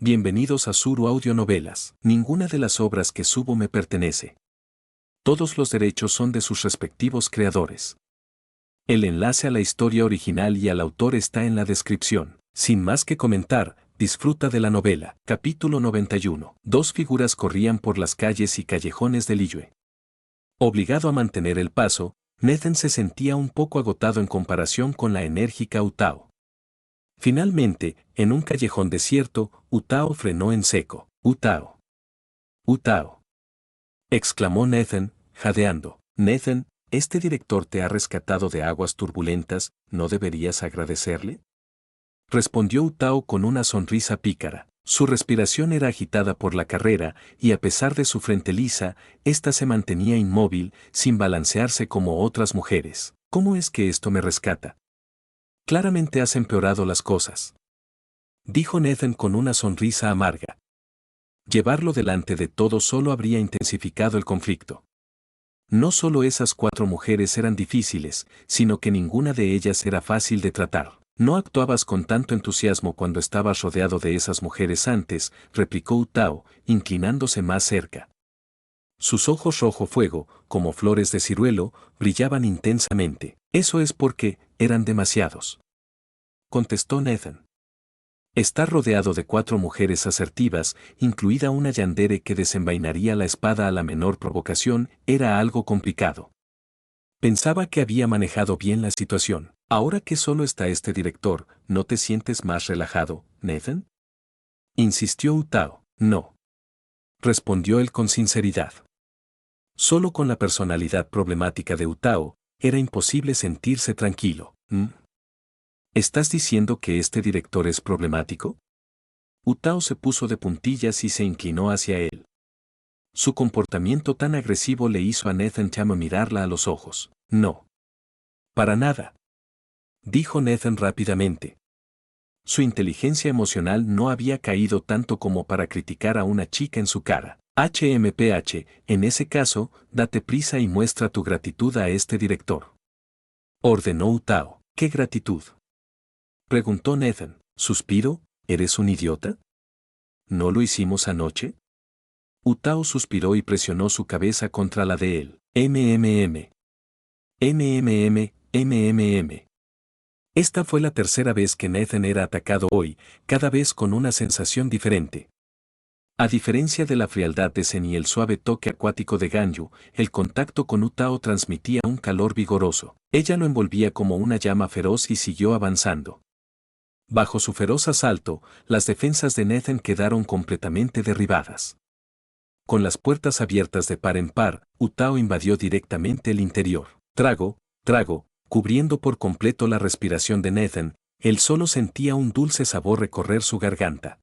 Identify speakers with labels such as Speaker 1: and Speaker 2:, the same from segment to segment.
Speaker 1: Bienvenidos a Suru Audionovelas. Ninguna de las obras que subo me pertenece. Todos los derechos son de sus respectivos creadores. El enlace a la historia original y al autor está en la descripción. Sin más que comentar, disfruta de la novela. Capítulo 91. Dos figuras corrían por las calles y callejones de Liyue. Obligado a mantener el paso, Nathan se sentía un poco agotado en comparación con la enérgica Utao. Finalmente, en un callejón desierto, Utao frenó en seco. «Utao. Utao», exclamó Nathan, jadeando. «Nathan, este director te ha rescatado de aguas turbulentas, ¿no deberías agradecerle?», respondió Utao con una sonrisa pícara. Su respiración era agitada por la carrera, y a pesar de su frente lisa, ésta se mantenía inmóvil, sin balancearse como otras mujeres. «¿Cómo es que esto me rescata? Claramente has empeorado las cosas», dijo Nathan con una sonrisa amarga. Llevarlo delante de todos solo habría intensificado el conflicto. No solo esas 4 mujeres eran difíciles, sino que ninguna de ellas era fácil de tratar. «No actuabas con tanto entusiasmo cuando estabas rodeado de esas mujeres antes», replicó Utao, inclinándose más cerca. Sus ojos rojo fuego, como flores de ciruelo, brillaban intensamente. «Eso es porque eran demasiados», contestó Nathan. Estar rodeado de 4 mujeres asertivas, incluida una yandere que desenvainaría la espada a la menor provocación, era algo complicado. Pensaba que había manejado bien la situación. «Ahora que solo está este director, ¿no te sientes más relajado, Nathan?», insistió Utao. «No», respondió él con sinceridad. Solo con la personalidad problemática de Utao, era imposible sentirse tranquilo. «¿Estás diciendo que este director es problemático?». Utao se puso de puntillas y se inclinó hacia él. Su comportamiento tan agresivo le hizo a Nathan Chama mirarla a los ojos. «No. Para nada», dijo Nathan rápidamente. Su inteligencia emocional no había caído tanto como para criticar a una chica en su cara. «HMPH, en ese caso, date prisa y muestra tu gratitud a este director», ordenó Utao. «¿Qué gratitud?», preguntó Nathan. «Suspiro, ¿eres un idiota? ¿No lo hicimos anoche?». Utao suspiró y presionó su cabeza contra la de él. «MMM. MMM, MMM». Esta fue la tercera vez que Nathan era atacado hoy, cada vez con una sensación diferente. A diferencia de la frialdad de Zen y el suave toque acuático de Ganyu, el contacto con Utao transmitía un calor vigoroso. Ella lo envolvía como una llama feroz y siguió avanzando. Bajo su feroz asalto, las defensas de Nathan quedaron completamente derribadas. Con las puertas abiertas de par en par, Utao invadió directamente el interior. Trago, cubriendo por completo la respiración de Nathan, él solo sentía un dulce sabor recorrer su garganta.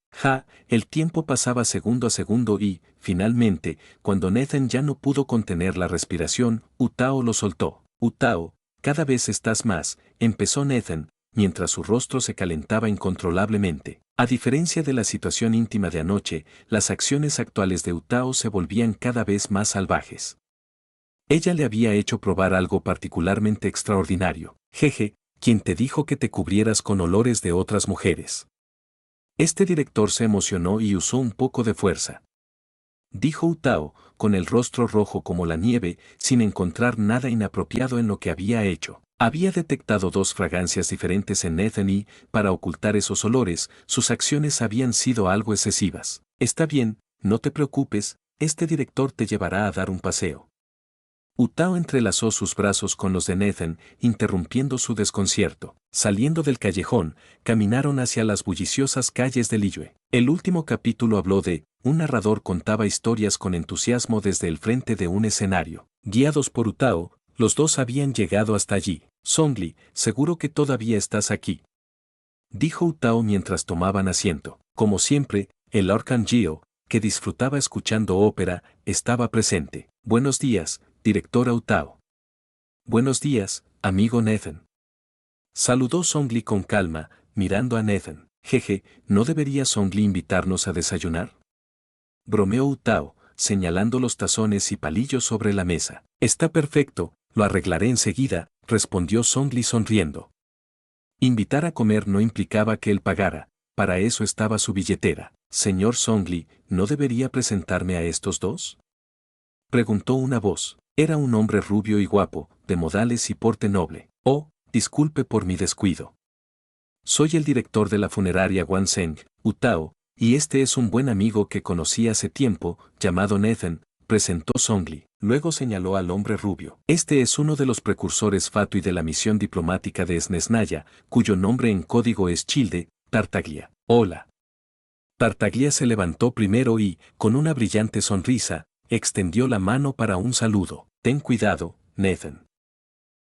Speaker 1: El tiempo pasaba segundo a segundo y, finalmente, cuando Nathan ya no pudo contener la respiración, Utao lo soltó. «Utao, cada vez estás más», empezó Nathan, mientras su rostro se calentaba incontrolablemente. A diferencia de la situación íntima de anoche, las acciones actuales de Utao se volvían cada vez más salvajes. Ella le había hecho probar algo particularmente extraordinario. «Jeje, ¿quién te dijo que te cubrieras con olores de otras mujeres?». Este director se emocionó y usó un poco de fuerza. Dijo Utao, con el rostro rojo como la nieve, sin encontrar nada inapropiado en lo que había hecho. Había detectado 2 fragancias diferentes en Nathan y, para ocultar esos olores, sus acciones habían sido algo excesivas. «Está bien, no te preocupes, este director te llevará a dar un paseo». Utao entrelazó sus brazos con los de Nathan, interrumpiendo su desconcierto. Saliendo del callejón, caminaron hacia las bulliciosas calles de Liyue. El último capítulo habló de, un narrador contaba historias con entusiasmo desde el frente de un escenario. Guiados por Utao, los dos habían llegado hasta allí. «Zhongli, seguro que todavía estás aquí», dijo Utao mientras tomaban asiento. Como siempre, el Arcangio, que disfrutaba escuchando ópera, estaba presente. «Buenos días, directora Utao». «Buenos días, amigo Nathan», saludó Zhongli con calma, mirando a Nathan. «Jeje, ¿no debería Zhongli invitarnos a desayunar?», bromeó Utao, señalando los tazones y palillos sobre la mesa. «Está perfecto, lo arreglaré enseguida», respondió Zhongli sonriendo. Invitar a comer no implicaba que él pagara, para eso estaba su billetera. Señor Songli, ¿no debería presentarme a estos dos? Preguntó una voz. Era un hombre rubio y guapo, de modales y porte noble. Oh, disculpe por mi descuido. Soy el director de la funeraria Wanseng, Utao, y este es un buen amigo que conocí hace tiempo, llamado Nathan, presentó Songli. Luego señaló al hombre rubio. Este es uno de los precursores Fatui de la misión diplomática de Snezhnaya, cuyo nombre en código es Childe, Tartaglia. Hola. Tartaglia se levantó primero y, con una brillante sonrisa, extendió la mano para un saludo. Ten cuidado, Nathan.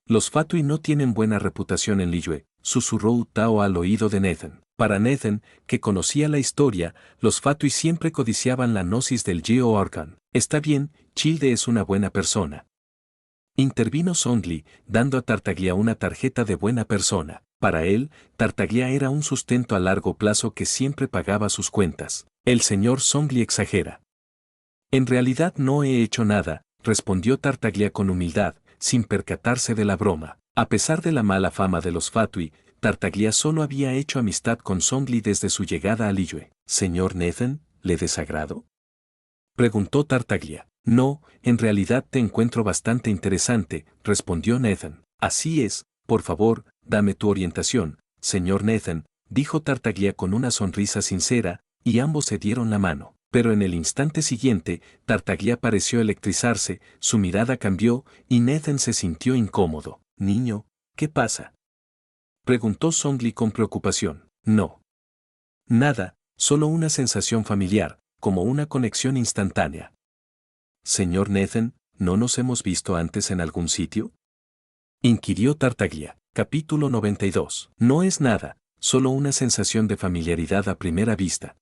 Speaker 1: Los Fatui no tienen buena reputación en Liyue, susurró Utao al oído de Nathan. Para Nathan, que conocía la historia, los Fatui siempre codiciaban la gnosis del Geo Arcan. Está bien, Childe es una buena persona. Intervino Songli, dando a Tartaglia una tarjeta de buena persona. Para él, Tartaglia era un sustento a largo plazo que siempre pagaba sus cuentas. El señor Songli exagera. En realidad no he hecho nada, respondió Tartaglia con humildad, sin percatarse de la broma. A pesar de la mala fama de los Fatui, Tartaglia solo había hecho amistad con Songli desde su llegada a Liyue. ¿Señor Nathan, le desagrado? Preguntó Tartaglia. No, en realidad te encuentro bastante interesante, respondió Nathan. Así es, por favor, dame tu orientación, señor Nathan, dijo Tartaglia con una sonrisa sincera, y ambos se dieron la mano. Pero en el instante siguiente, Tartaglia pareció electrizarse, su mirada cambió, y Nathan se sintió incómodo. Niño, ¿qué pasa? Preguntó Songli con preocupación. No. Nada, solo una sensación familiar, como una conexión instantánea. Señor Nathan, ¿no nos hemos visto antes en algún sitio? Inquirió Tartaglia. Capítulo 92. No es nada, solo una sensación de familiaridad a primera vista.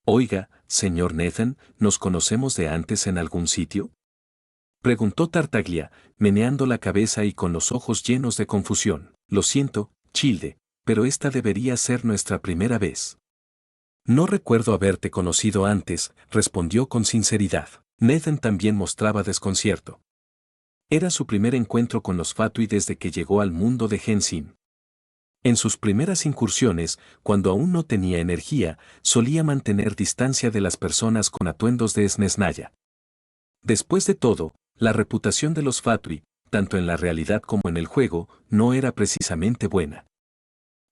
Speaker 1: Oiga, señor Nathan, ¿nos conocemos de antes en algún sitio? Preguntó Tartaglia, meneando la cabeza y con los ojos llenos de confusión. Lo siento, Childe, pero esta debería ser nuestra primera vez. No recuerdo haberte conocido antes, respondió con sinceridad. Nathan también mostraba desconcierto. Era su primer encuentro con los Fatui desde que llegó al mundo de Genshin. En sus primeras incursiones, cuando aún no tenía energía, solía mantener distancia de las personas con atuendos de Snezhnaya. Después de todo, la reputación de los Fatui, tanto en la realidad como en el juego, no era precisamente buena.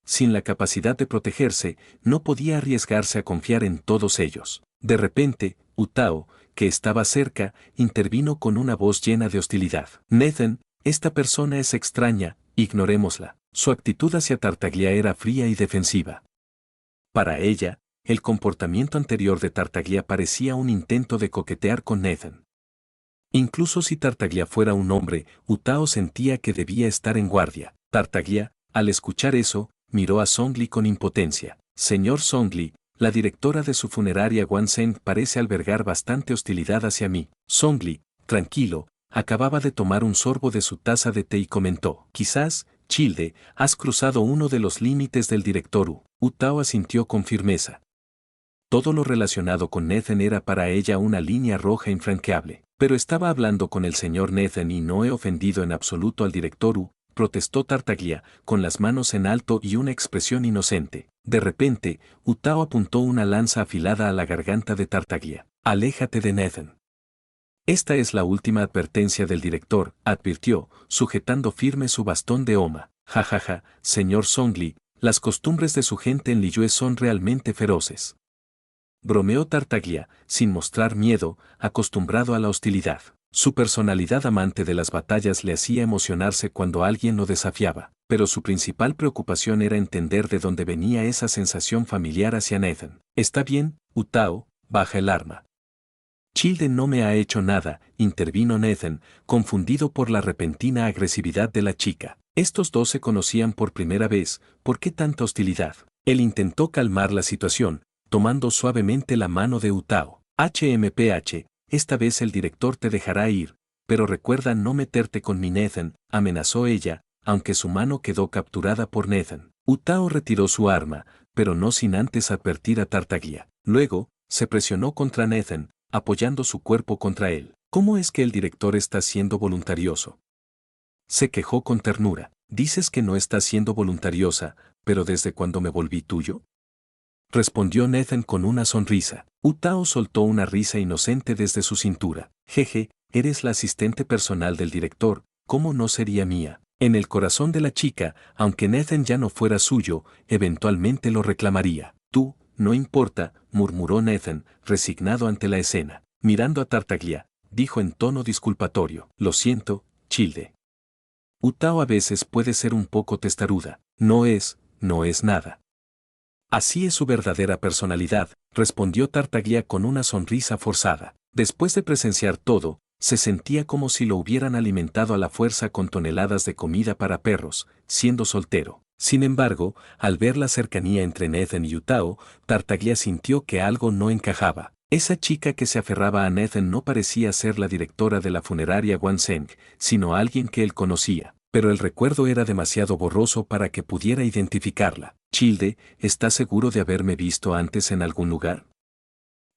Speaker 1: Sin la capacidad de protegerse, no podía arriesgarse a confiar en todos ellos. De repente, Utao, que estaba cerca, intervino con una voz llena de hostilidad. Nathan, esta persona es extraña, ignorémosla. Su actitud hacia Tartaglia era fría y defensiva. Para ella, el comportamiento anterior de Tartaglia parecía un intento de coquetear con Nathan. Incluso si Tartaglia fuera un hombre, Utao sentía que debía estar en guardia. Tartaglia, al escuchar eso, miró a Songli con impotencia. Señor Songli, la directora de su funeraria Wanseng parece albergar bastante hostilidad hacia mí. Songli, tranquilo, acababa de tomar un sorbo de su taza de té y comentó. Quizás, Childe, has cruzado uno de los límites del director. Utao asintió con firmeza. Todo lo relacionado con Nathan era para ella una línea roja infranqueable. Pero estaba hablando con el señor Nathan y no he ofendido en absoluto al director, protestó Tartaglia, con las manos en alto y una expresión inocente. De repente, Utao apuntó una lanza afilada a la garganta de Tartaglia. Aléjate de Nathan. Esta es la última advertencia del director, advirtió, sujetando firme su bastón de Oma. Jajaja, señor Songli, las costumbres de su gente en Liyue son realmente feroces. Bromeó Tartaglia, sin mostrar miedo, acostumbrado a la hostilidad. Su personalidad amante de las batallas le hacía emocionarse cuando alguien lo desafiaba, pero su principal preocupación era entender de dónde venía esa sensación familiar hacia Nathan. Está bien, Utao, baja el arma. Childe no me ha hecho nada, intervino Nathan, confundido por la repentina agresividad de la chica. Estos dos se conocían por primera vez, ¿por qué tanta hostilidad? Él intentó calmar la situación, tomando suavemente la mano de Utao. HMPH, esta vez el director te dejará ir, pero recuerda no meterte con mi Nathan, amenazó ella, aunque su mano quedó capturada por Nathan. Utao retiró su arma, pero no sin antes advertir a Tartaglia. Luego, se presionó contra Nathan, apoyando su cuerpo contra él. ¿Cómo es que el director está siendo voluntarioso? Se quejó con ternura. Dices que no estás siendo voluntariosa, pero ¿desde cuándo me volví tuyo? respondió Nathan con una sonrisa. Utao soltó una risa inocente desde su cintura. Jeje, eres la asistente personal del director, ¿cómo no sería mía? En el corazón de la chica, aunque Nathan ya no fuera suyo, eventualmente lo reclamaría. Tú, no importa, murmuró Nathan, resignado ante la escena. Mirando a Tartaglia, dijo en tono disculpatorio. Lo siento, Childe. Utao a veces puede ser un poco testaruda. No es nada. Así es su verdadera personalidad, respondió Tartaglia con una sonrisa forzada. Después de presenciar todo, se sentía como si lo hubieran alimentado a la fuerza con toneladas de comida para perros, siendo soltero. Sin embargo, al ver la cercanía entre Nathan y Utao, Tartaglia sintió que algo no encajaba. Esa chica que se aferraba a Nathan no parecía ser la directora de la funeraria Wanseng, sino alguien que él conocía, pero el recuerdo era demasiado borroso para que pudiera identificarla. Childe, ¿estás seguro de haberme visto antes en algún lugar?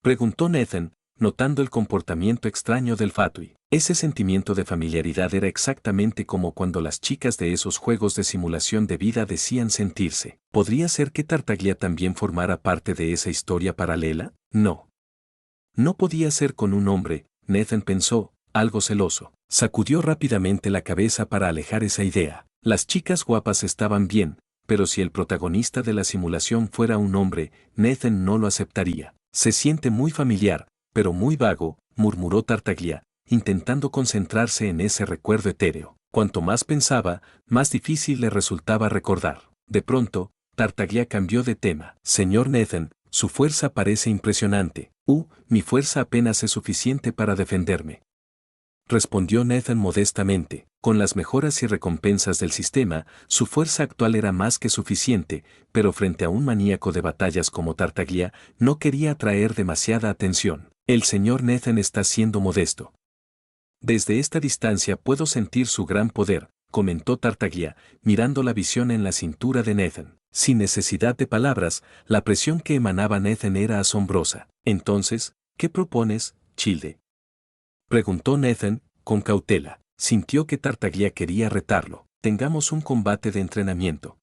Speaker 1: Preguntó Nathan, notando el comportamiento extraño del Fatui. Ese sentimiento de familiaridad era exactamente como cuando las chicas de esos juegos de simulación de vida decían sentirse. ¿Podría ser que Tartaglia también formara parte de esa historia paralela? No. No podía ser con un hombre, Nathan pensó, algo celoso. Sacudió rápidamente la cabeza para alejar esa idea. Las chicas guapas estaban bien, pero si el protagonista de la simulación fuera un hombre, Nathan no lo aceptaría. Se siente muy familiar, pero muy vago, murmuró Tartaglia, intentando concentrarse en ese recuerdo etéreo. Cuanto más pensaba, más difícil le resultaba recordar. De pronto, Tartaglia cambió de tema. Señor Nathan, su fuerza parece impresionante. Mi fuerza apenas es suficiente para defenderme. Respondió Nathan modestamente. Con las mejoras y recompensas del sistema, su fuerza actual era más que suficiente, pero frente a un maníaco de batallas como Tartaglia, no quería atraer demasiada atención. El señor Nathan está siendo modesto. Desde esta distancia puedo sentir su gran poder, comentó Tartaglia, mirando la visión en la cintura de Nathan. Sin necesidad de palabras, la presión que emanaba Nathan era asombrosa. Entonces, ¿qué propones, Childe? Preguntó Nathan, con cautela. Sintió que Tartaglia quería retarlo. Tengamos un combate de entrenamiento.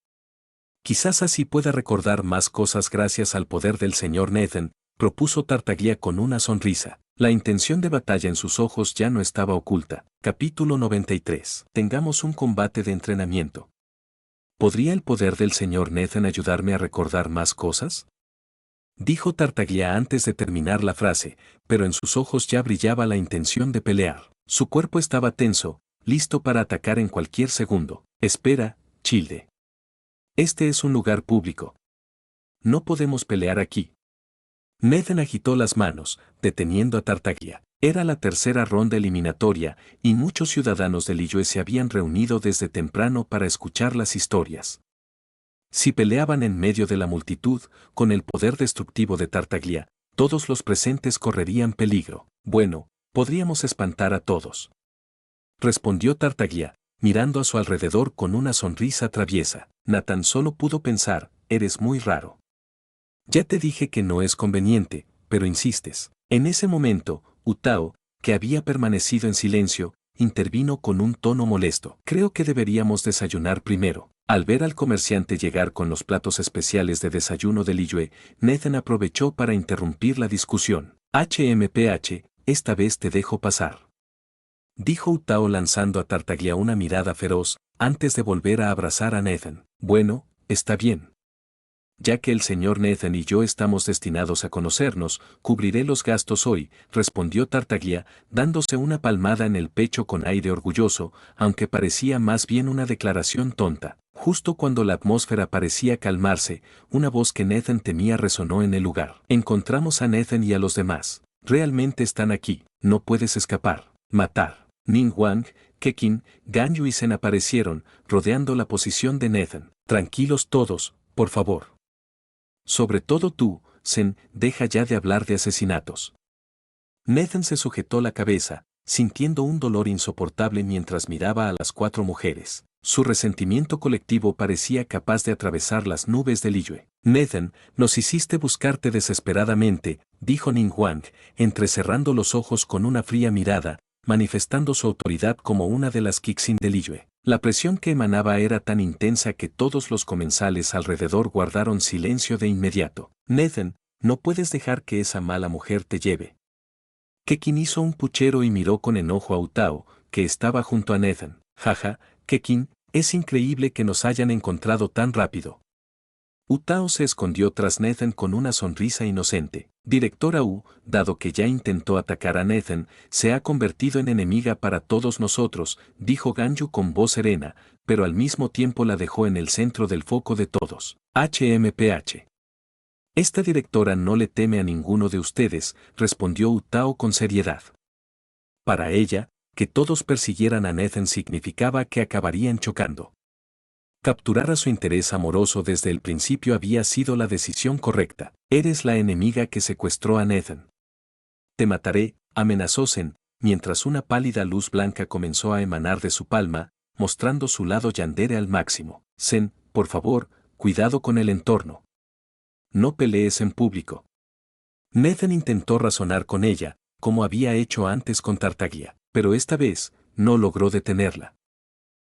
Speaker 1: Quizás así pueda recordar más cosas gracias al poder del señor Nathan, propuso Tartaglia con una sonrisa. La intención de batalla en sus ojos ya no estaba oculta. Capítulo 93. Tengamos un combate de entrenamiento. ¿Podría el poder del señor Nathan ayudarme a recordar más cosas? Dijo Tartaglia antes de terminar la frase, pero en sus ojos ya brillaba la intención de pelear. Su cuerpo estaba tenso, listo para atacar en cualquier segundo. Espera, Childe. Este es un lugar público. No podemos pelear aquí. Nathan agitó las manos, deteniendo a Tartaglia. Era la tercera ronda eliminatoria, y muchos ciudadanos de Liyue se habían reunido desde temprano para escuchar las historias. Si peleaban en medio de la multitud, con el poder destructivo de Tartaglia, todos los presentes correrían peligro. Bueno, podríamos espantar a todos. Respondió Tartaglia, mirando a su alrededor con una sonrisa traviesa. Nathan solo pudo pensar, eres muy raro. Ya te dije que no es conveniente, pero insistes. En ese momento, Utao, que había permanecido en silencio, intervino con un tono molesto. Creo que deberíamos desayunar primero. Al ver al comerciante llegar con los platos especiales de desayuno de Liyue, Nathan aprovechó para interrumpir la discusión. HMPH, esta vez te dejo pasar. Dijo Utao lanzando a Tartaglia una mirada feroz, antes de volver a abrazar a Nathan. Bueno, está bien. Ya que el señor Nathan y yo estamos destinados a conocernos, cubriré los gastos hoy, respondió Tartaglia, dándose una palmada en el pecho con aire orgulloso, aunque parecía más bien una declaración tonta. Justo cuando la atmósfera parecía calmarse, una voz que Nathan temía resonó en el lugar. Encontramos a Nathan y a los demás. Realmente están aquí, no puedes escapar. Matar. Ning Wang, Kekin, Ganyu y Zen aparecieron, rodeando la posición de Nathan. Tranquilos todos, por favor. Sobre todo tú, Zen, deja ya de hablar de asesinatos. Nathan se sujetó la cabeza, sintiendo un dolor insoportable mientras miraba a las cuatro mujeres. Su resentimiento colectivo parecía capaz de atravesar las nubes de Liyue. Nathan, nos hiciste buscarte desesperadamente, dijo Ning Wang, entrecerrando los ojos con una fría mirada, manifestando su autoridad como una de las Kixin de Liyue. La presión que emanaba era tan intensa que todos los comensales alrededor guardaron silencio de inmediato. Nathan, no puedes dejar que esa mala mujer te lleve. Kekin hizo un puchero y miró con enojo a Utao, que estaba junto a Nathan. Jaja, Kekin, es increíble que nos hayan encontrado tan rápido. Utao se escondió tras Nathan con una sonrisa inocente. Directora Wu, dado que ya intentó atacar a Nathan, se ha convertido en enemiga para todos nosotros, dijo Ganyu con voz serena, pero al mismo tiempo la dejó en el centro del foco de todos. HMPH. Esta directora no le teme a ninguno de ustedes, respondió Utao con seriedad. Para ella, que todos persiguieran a Nathan significaba que acabarían chocando. Capturar a su interés amoroso desde el principio había sido la decisión correcta. Eres la enemiga que secuestró a Nathan. Te mataré, amenazó Zen, mientras una pálida luz blanca comenzó a emanar de su palma, mostrando su lado yandere al máximo. Zen, por favor, cuidado con el entorno. No pelees en público. Nathan intentó razonar con ella, como había hecho antes con Tartaglia, pero esta vez, no logró detenerla.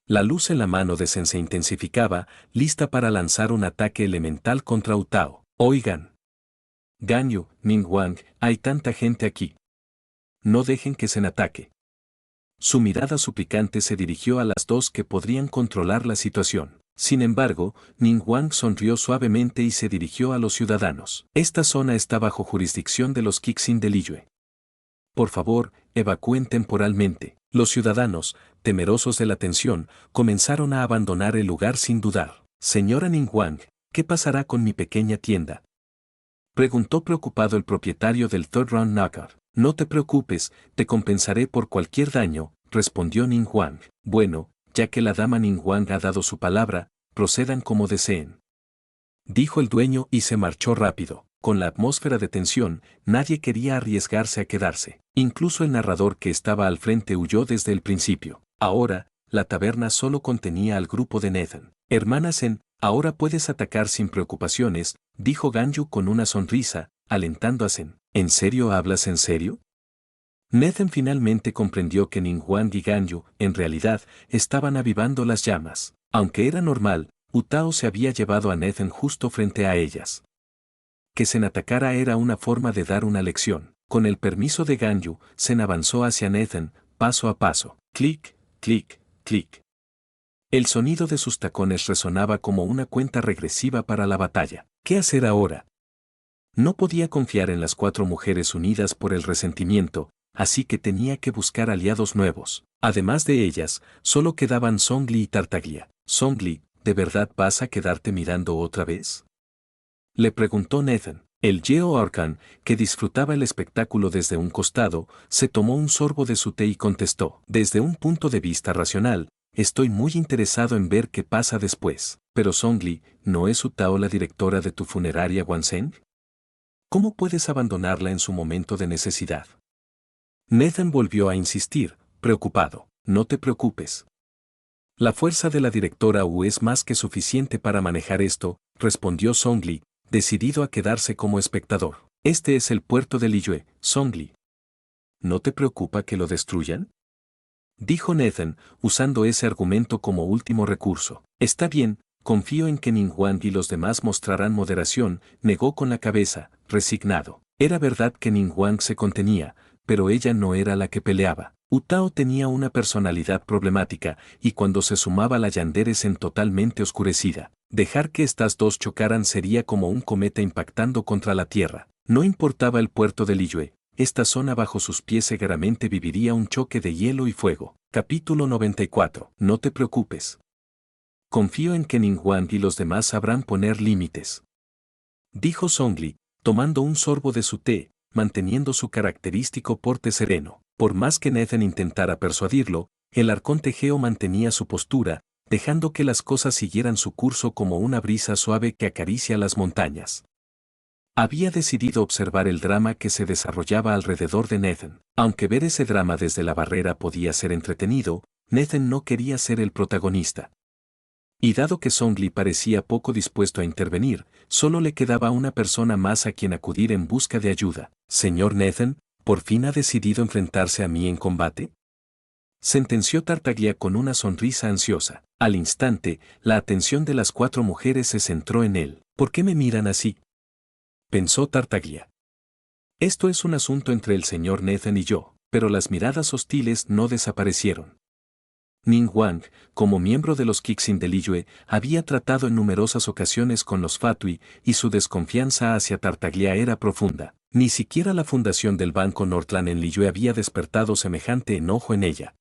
Speaker 1: La luz en la mano de Zen se intensificaba, lista para lanzar un ataque elemental contra Utao. Oigan. Ganyu, Ningguang, hay tanta gente aquí. No dejen que Zen ataque. Su mirada suplicante se dirigió a las dos que podrían controlar la situación. Sin embargo, Ningguang sonrió suavemente y se dirigió a los ciudadanos. Esta zona está bajo jurisdicción de los Kixin de Liyue. Por favor, evacúen temporalmente. Los ciudadanos, temerosos de la tensión, comenzaron a abandonar el lugar sin dudar. Señora Ningguang, ¿qué pasará con mi pequeña tienda? Preguntó preocupado el propietario del Third Round Knockout. No te preocupes, te compensaré por cualquier daño, respondió Ningguang. Bueno, ya que la dama Ningguang ha dado su palabra, procedan como deseen. Dijo el dueño y se marchó rápido. Con la atmósfera de tensión, nadie quería arriesgarse a quedarse. Incluso el narrador que estaba al frente huyó desde el principio. Ahora, la taberna solo contenía al grupo de Nathan. Hermana Zen, ahora puedes atacar sin preocupaciones, dijo Ganyu con una sonrisa, alentando a Zen. ¿En serio hablas en serio? Nathan finalmente comprendió que Ningguang y Ganyu, en realidad, estaban avivando las llamas. Aunque era normal, Utao se había llevado a Nathan justo frente a ellas. Que Zen atacara era una forma de dar una lección. Con el permiso de Ganyu, Zen avanzó hacia Nathan, paso a paso. Clic, clic, clic. El sonido de sus tacones resonaba como una cuenta regresiva para la batalla. ¿Qué hacer ahora? No podía confiar en las cuatro mujeres unidas por el resentimiento, así que tenía que buscar aliados nuevos. Además de ellas, solo quedaban Zhongli y Tartaglia. Zhongli, ¿de verdad vas a quedarte mirando otra vez? Le preguntó Nathan. El Yeo Arcan, que disfrutaba el espectáculo desde un costado, se tomó un sorbo de su té y contestó. Desde un punto de vista racional, estoy muy interesado en ver qué pasa después. Pero Zhongli, ¿no es Utao la directora de tu funeraria Wanzheng? ¿Cómo puedes abandonarla en su momento de necesidad? Nathan volvió a insistir, preocupado. No te preocupes. La fuerza de la directora Wu es más que suficiente para manejar esto, respondió Zhongli, decidido a quedarse como espectador. Este es el puerto de Liyue, Zhongli. ¿No te preocupa que lo destruyan? Dijo Nathan, usando ese argumento como último recurso. Está bien, confío en que Ningguang y los demás mostrarán moderación, negó con la cabeza, resignado. Era verdad que Ningguang se contenía, pero ella no era la que peleaba. Utao tenía una personalidad problemática, y cuando se sumaba la yandere Zen totalmente oscurecida, dejar que estas dos chocaran sería como un cometa impactando contra la tierra. No importaba el puerto de Liyue, esta zona bajo sus pies seguramente viviría un choque de hielo y fuego. Capítulo 94. No te preocupes. Confío en que Ningguang y los demás sabrán poner límites. Dijo Zhongli, tomando un sorbo de su té, manteniendo su característico porte sereno. Por más que Nathan intentara persuadirlo, el arconte Geo mantenía su postura, dejando que las cosas siguieran su curso como una brisa suave que acaricia las montañas. Había decidido observar el drama que se desarrollaba alrededor de Nathan. Aunque ver ese drama desde la barrera podía ser entretenido, Nathan no quería ser el protagonista. Y dado que Zhongli parecía poco dispuesto a intervenir, solo le quedaba una persona más a quien acudir en busca de ayuda. Señor Nathan, ¿por fin ha decidido enfrentarse a mí en combate? sentenció Tartaglia con una sonrisa ansiosa. Al instante, la atención de las 4 mujeres se centró en él. ¿Por qué me miran así?, pensó Tartaglia. Esto es un asunto entre el señor Nathan y yo, pero las miradas hostiles no desaparecieron. Ning Wang, como miembro de los Kixin de Liyue, había tratado en numerosas ocasiones con los Fatui y su desconfianza hacia Tartaglia era profunda. Ni siquiera la fundación del Banco Northland en Liyue había despertado semejante enojo en ella.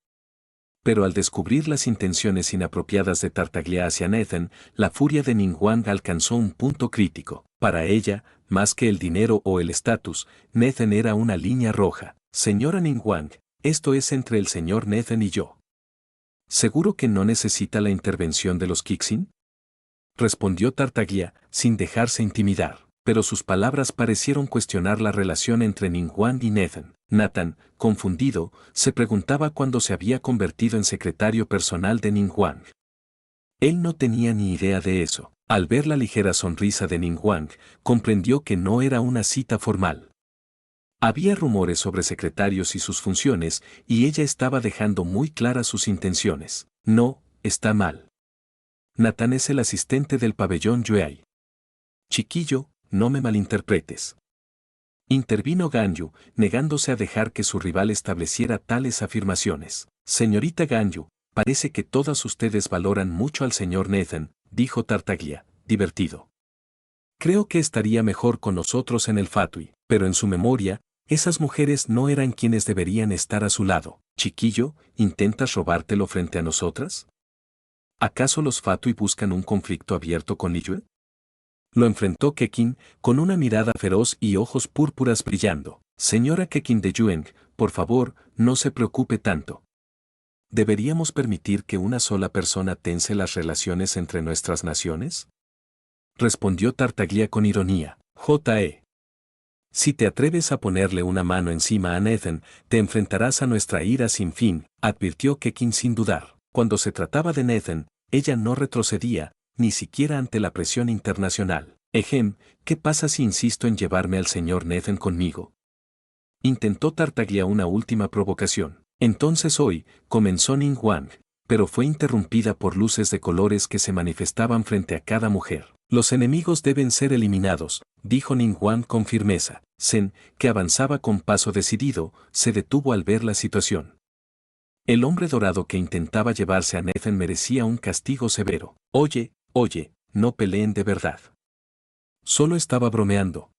Speaker 1: Pero al descubrir las intenciones inapropiadas de Tartaglia hacia Nathan, la furia de Ning Wang alcanzó un punto crítico. Para ella, más que el dinero o el estatus, Nathan era una línea roja. Señora Ning Wang, esto es entre el señor Nathan y yo. ¿Seguro que no necesita la intervención de los Kixin?, respondió Tartaglia, sin dejarse intimidar, pero sus palabras parecieron cuestionar la relación entre Ning Wang y Nathan. Nathan, confundido, se preguntaba cuándo se había convertido en secretario personal de Ning Wang. Él no tenía ni idea de eso. Al ver la ligera sonrisa de Ning Wang, comprendió que no era una cita formal. Había rumores sobre secretarios y sus funciones, y ella estaba dejando muy claras sus intenciones. No, está mal. Nathan es el asistente del pabellón Yuei. Chiquillo, no me malinterpretes. Intervino Ganyu, negándose a dejar que su rival estableciera tales afirmaciones. Señorita Ganyu, parece que todas ustedes valoran mucho al señor Nathan, dijo Tartaglia, divertido. Creo que estaría mejor con nosotros en el Fatui, pero en su memoria, esas mujeres no eran quienes deberían estar a su lado. Chiquillo, ¿intentas robártelo frente a nosotras? ¿Acaso los Fatui buscan un conflicto abierto con Liyue? Lo enfrentó Keqing, con una mirada feroz y ojos púrpuras brillando. Señora Keqing de Yueng, por favor, no se preocupe tanto. ¿Deberíamos permitir que una sola persona tense las relaciones entre nuestras naciones?, respondió Tartaglia con ironía. J.E. Si te atreves a ponerle una mano encima a Nathan, te enfrentarás a nuestra ira sin fin, advirtió Keqing sin dudar. Cuando se trataba de Nathan, ella no retrocedía, ni siquiera ante la presión internacional. Ejem, ¿qué pasa si insisto en llevarme al señor Nathan conmigo?, intentó Tartaglia una última provocación. Entonces hoy, comenzó Ning Wang, pero fue interrumpida por luces de colores que se manifestaban frente a cada mujer. Los enemigos deben ser eliminados, dijo Ning Wang con firmeza. Zen, que avanzaba con paso decidido, se detuvo al ver la situación. El hombre dorado que intentaba llevarse a Nathan merecía un castigo severo. Oye, no peleen de verdad. Solo estaba bromeando,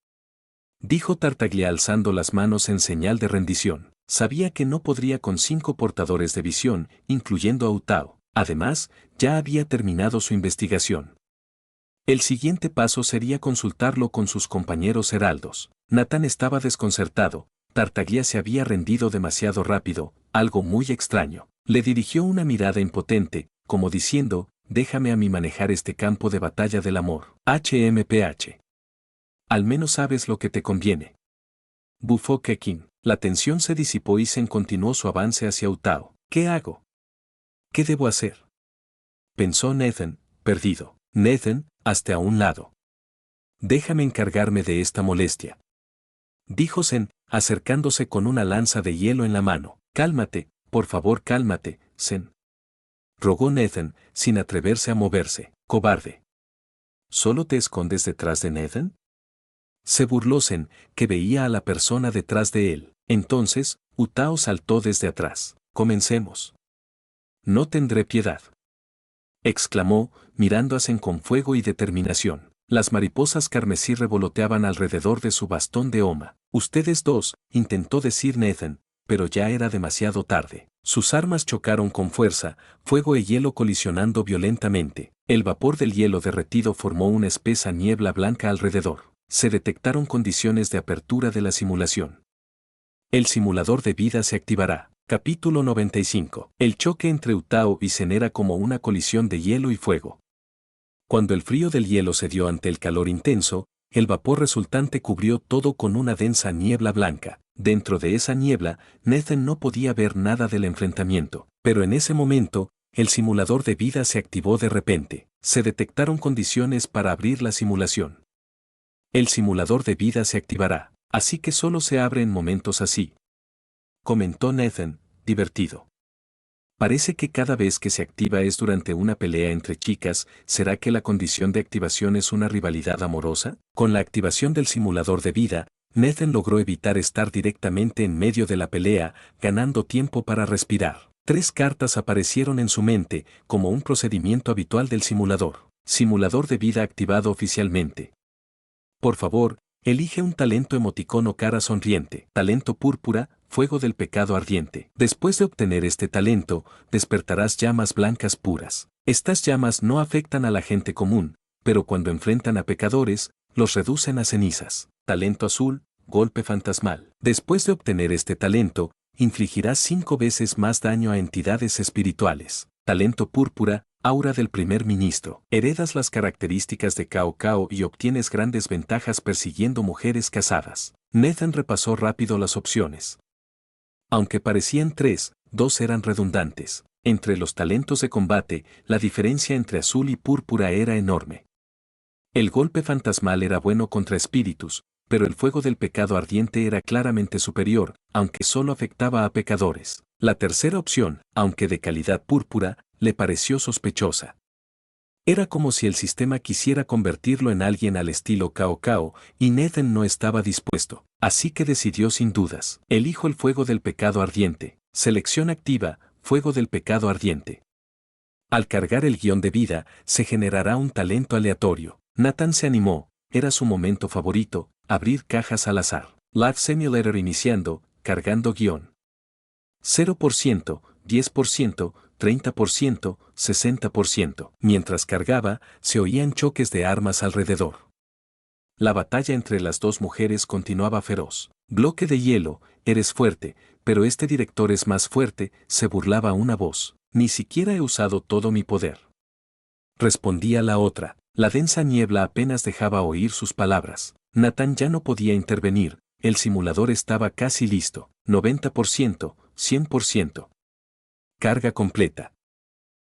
Speaker 1: dijo Tartaglia alzando las manos en señal de rendición. Sabía que no podría con 5 portadores de visión, incluyendo a Utao. Además, ya había terminado su investigación. El siguiente paso sería consultarlo con sus compañeros heraldos. Nathan estaba desconcertado. Tartaglia se había rendido demasiado rápido, algo muy extraño. Le dirigió una mirada impotente, como diciendo, déjame a mí manejar este campo de batalla del amor. HMPH. Al menos sabes lo que te conviene. Bufó Keqing. La tensión se disipó y Zen continuó su avance hacia Utao. ¿Qué hago? ¿Qué debo hacer?, pensó Nathan, perdido. Nathan, hazte a un lado. Déjame encargarme de esta molestia, dijo Zen, acercándose con una lanza de hielo en la mano. Cálmate, por favor cálmate, Zen, rogó Nathan, sin atreverse a moverse. Cobarde. ¿Solo te escondes detrás de Nathan?, se burló Zen, que veía a la persona detrás de él. Entonces, Utao saltó desde atrás. Comencemos. No tendré piedad, exclamó, mirando a Zen con fuego y determinación. Las mariposas carmesí revoloteaban alrededor de su bastón de Oma. Ustedes dos, intentó decir Nathan, pero ya era demasiado tarde. Sus armas chocaron con fuerza, fuego y hielo colisionando violentamente. El vapor del hielo derretido formó una espesa niebla blanca alrededor. Se detectaron condiciones de apertura de la simulación. El simulador de vida se activará. Capítulo 95. El choque entre Utao y Zen era como una colisión de hielo y fuego. Cuando el frío del hielo cedió ante el calor intenso, el vapor resultante cubrió todo con una densa niebla blanca. Dentro de esa niebla, Nathan no podía ver nada del enfrentamiento, pero en ese momento, el simulador de vida se activó de repente. Se detectaron condiciones para abrir la simulación. El simulador de vida se activará, así que solo se abre en momentos así, comentó Nathan, divertido. Parece que cada vez que se activa es durante una pelea entre chicas. ¿Será que la condición de activación es una rivalidad amorosa? Con la activación del simulador de vida, Nathan logró evitar estar directamente en medio de la pelea, ganando tiempo para respirar. 3 cartas aparecieron en su mente, como un procedimiento habitual del simulador. Simulador de vida activado oficialmente. Por favor, elige un talento emoticono cara sonriente. Talento púrpura, fuego del pecado ardiente. Después de obtener este talento, despertarás llamas blancas puras. Estas llamas no afectan a la gente común, pero cuando enfrentan a pecadores, los reducen a cenizas. Talento azul, golpe fantasmal. Después de obtener este talento, infligirás 5 veces más daño a entidades espirituales. Talento púrpura, aura del primer ministro. Heredas las características de Cao Cao y obtienes grandes ventajas persiguiendo mujeres casadas. Nathan repasó rápido las opciones. Aunque parecían 3, 2 eran redundantes. Entre los talentos de combate, la diferencia entre azul y púrpura era enorme. El golpe fantasmal era bueno contra espíritus, pero el fuego del pecado ardiente era claramente superior, aunque solo afectaba a pecadores. La tercera opción, aunque de calidad púrpura, le pareció sospechosa. Era como si el sistema quisiera convertirlo en alguien al estilo Cao Cao, y Nathan no estaba dispuesto. Así que decidió sin dudas. Elijo el fuego del pecado ardiente. Selección activa, fuego del pecado ardiente. Al cargar el guión de vida, se generará un talento aleatorio. Nathan se animó, era su momento favorito, abrir cajas al azar. Life Simulator iniciando, cargando guión. 0%, 10%, 30%, 60%. Mientras cargaba, se oían choques de armas alrededor. La batalla entre las dos mujeres continuaba feroz. Bloque de hielo, eres fuerte, pero este director es más fuerte, se burlaba una voz. Ni siquiera he usado todo mi poder. Respondía la otra. La densa niebla apenas dejaba oír sus palabras. Nathan ya no podía intervenir, el simulador estaba casi listo. 90%, 100%. Carga completa.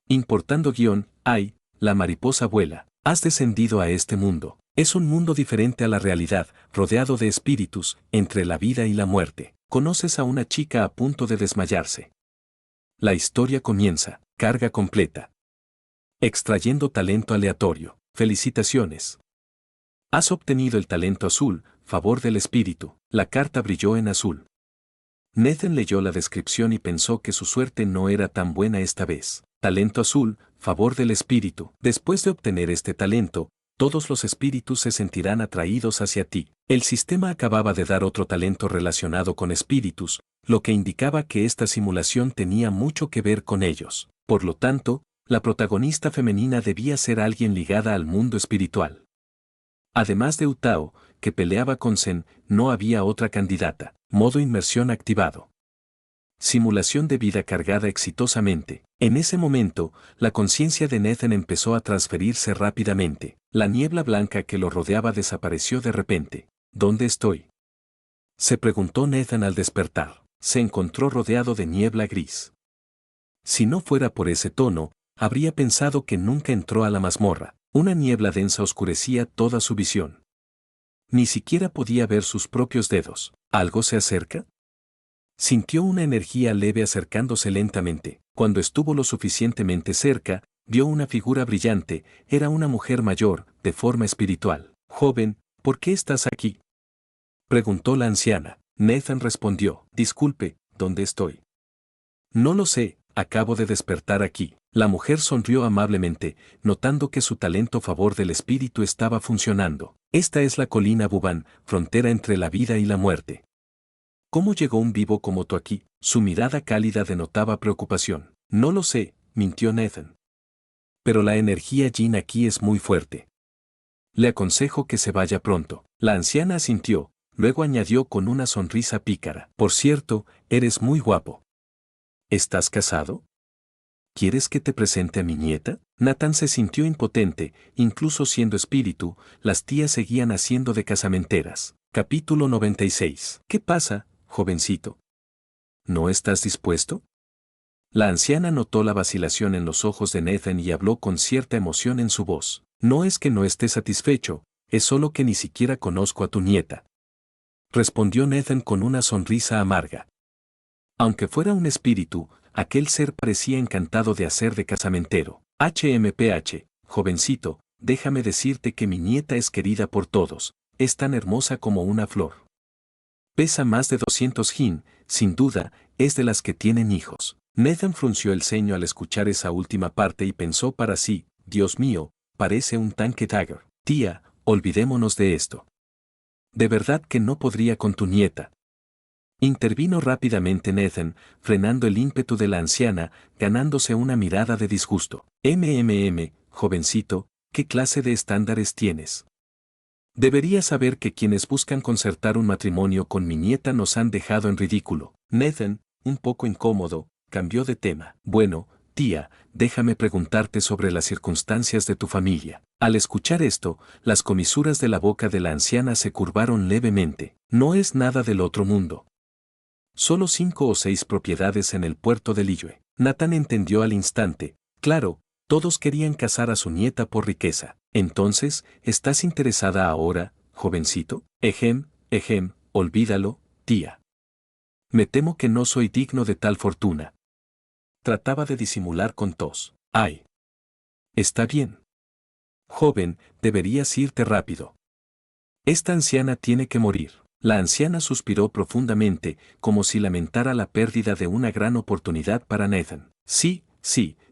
Speaker 1: Importando guión, ay, la mariposa vuela. Has descendido a este mundo. Es un mundo diferente a la realidad, rodeado de espíritus, entre la vida y la muerte. Conoces a una chica a punto de desmayarse. La historia comienza. Carga completa. Extrayendo talento aleatorio. Felicitaciones. Has obtenido el talento azul, favor del espíritu. La carta brilló en azul. Nathan leyó la descripción y pensó que su suerte no era tan buena esta vez. Talento azul, favor del espíritu. Después de obtener este talento, todos los espíritus se sentirán atraídos hacia ti. El sistema acababa de dar otro talento relacionado con espíritus, lo que indicaba que esta simulación tenía mucho que ver con ellos. Por lo tanto, la protagonista femenina debía ser alguien ligada al mundo espiritual. Además de Utao, que peleaba con Zen, no había otra candidata. Modo inmersión activado. Simulación de vida cargada exitosamente. En ese momento, la conciencia de Nathan empezó a transferirse rápidamente. La niebla blanca que lo rodeaba desapareció de repente. ¿Dónde estoy?, se preguntó Nathan al despertar. Se encontró rodeado de niebla gris. Si no fuera por ese tono, habría pensado que nunca entró a la mazmorra. Una niebla densa oscurecía toda su visión. Ni siquiera podía ver sus propios dedos. ¿Algo se acerca? Sintió una energía leve acercándose lentamente. Cuando estuvo lo suficientemente cerca, vio una figura brillante. Era una mujer mayor, de forma espiritual. Joven, ¿por qué estás aquí?, preguntó la anciana. Nathan respondió, disculpe, ¿dónde estoy? No lo sé, acabo de despertar aquí. La mujer sonrió amablemente, notando que su talento favor del espíritu estaba funcionando. Esta es la colina Buban, frontera entre la vida y la muerte. ¿Cómo llegó un vivo como tú aquí? Su mirada cálida denotaba preocupación. No lo sé, mintió Nathan. Pero la energía Jin aquí es muy fuerte. Le aconsejo que se vaya pronto. La anciana asintió, luego añadió con una sonrisa pícara. Por cierto, eres muy guapo. ¿Estás casado? ¿Quieres que te presente a mi nieta? Nathan se sintió impotente, incluso siendo espíritu, las tías seguían haciendo de casamenteras. Capítulo 96. ¿Qué pasa, jovencito? ¿No estás dispuesto? La anciana notó la vacilación en los ojos de Nathan y habló con cierta emoción en su voz. No es que no esté satisfecho, es solo que ni siquiera conozco a tu nieta. Respondió Nathan con una sonrisa amarga. Aunque fuera un espíritu, aquel ser parecía encantado de hacer de casamentero. HMPH, jovencito, déjame decirte que mi nieta es querida por todos, es tan hermosa como una flor. Pesa más de 200 hin, sin duda, es de las que tienen hijos. Nathan frunció el ceño al escuchar esa última parte y pensó para sí, Dios mío, parece un tanque Dagger. Tía, olvidémonos de esto. De verdad que no podría con tu nieta. Intervino rápidamente Nathan, frenando el ímpetu de la anciana, ganándose una mirada de disgusto. Jovencito, ¿qué clase de estándares tienes? Deberías saber que quienes buscan concertar un matrimonio con mi nieta nos han dejado en ridículo. Nathan, un poco incómodo, cambió de tema. Bueno, tía, déjame preguntarte sobre las circunstancias de tu familia. Al escuchar esto, las comisuras de la boca de la anciana se curvaron levemente. No es nada del otro mundo. Solo 5 o 6 propiedades en el puerto de Liyue. Nathan entendió al instante. Claro, todos querían casar a su nieta por riqueza. Entonces, ¿estás interesada ahora, jovencito? Olvídalo, tía. Me temo que no soy digno de tal fortuna. Trataba de disimular con tos. Ay. Está bien. Joven, deberías irte rápido. Esta anciana tiene que morir. La anciana suspiró profundamente, como si lamentara la pérdida de una gran oportunidad para Nathan. Sí,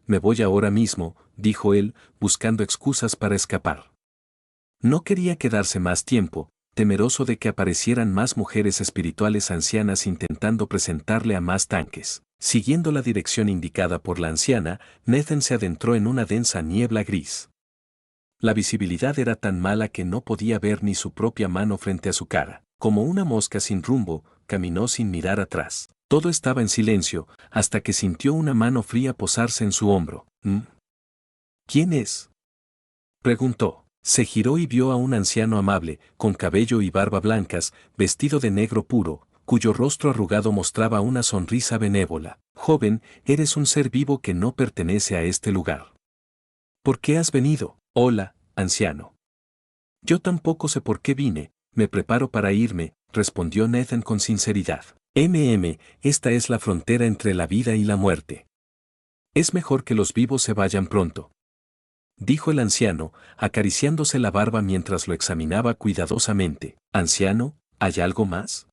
Speaker 1: me voy ahora mismo, dijo él, buscando excusas para escapar. No quería quedarse más tiempo, temeroso de que aparecieran más mujeres espirituales ancianas intentando presentarle a más tanques. Siguiendo la dirección indicada por la anciana, Nathan se adentró en una densa niebla gris. La visibilidad era tan mala que no podía ver ni su propia mano frente a su cara. Como una mosca sin rumbo, caminó sin mirar atrás. Todo estaba en silencio, hasta que sintió una mano fría posarse en su hombro. ¿Quién es? Preguntó. Se giró y vio a un anciano amable, con cabello y barba blancas, vestido de negro puro, cuyo rostro arrugado mostraba una sonrisa benévola. Joven, eres un ser vivo que no pertenece a este lugar. ¿Por qué has venido? Hola, anciano. Yo tampoco sé por qué vine, me preparo para irme, respondió Nathan con sinceridad. Esta es la frontera entre la vida y la muerte. Es mejor que los vivos se vayan pronto, dijo el anciano, acariciándose la barba mientras lo examinaba cuidadosamente. Anciano, ¿hay algo más?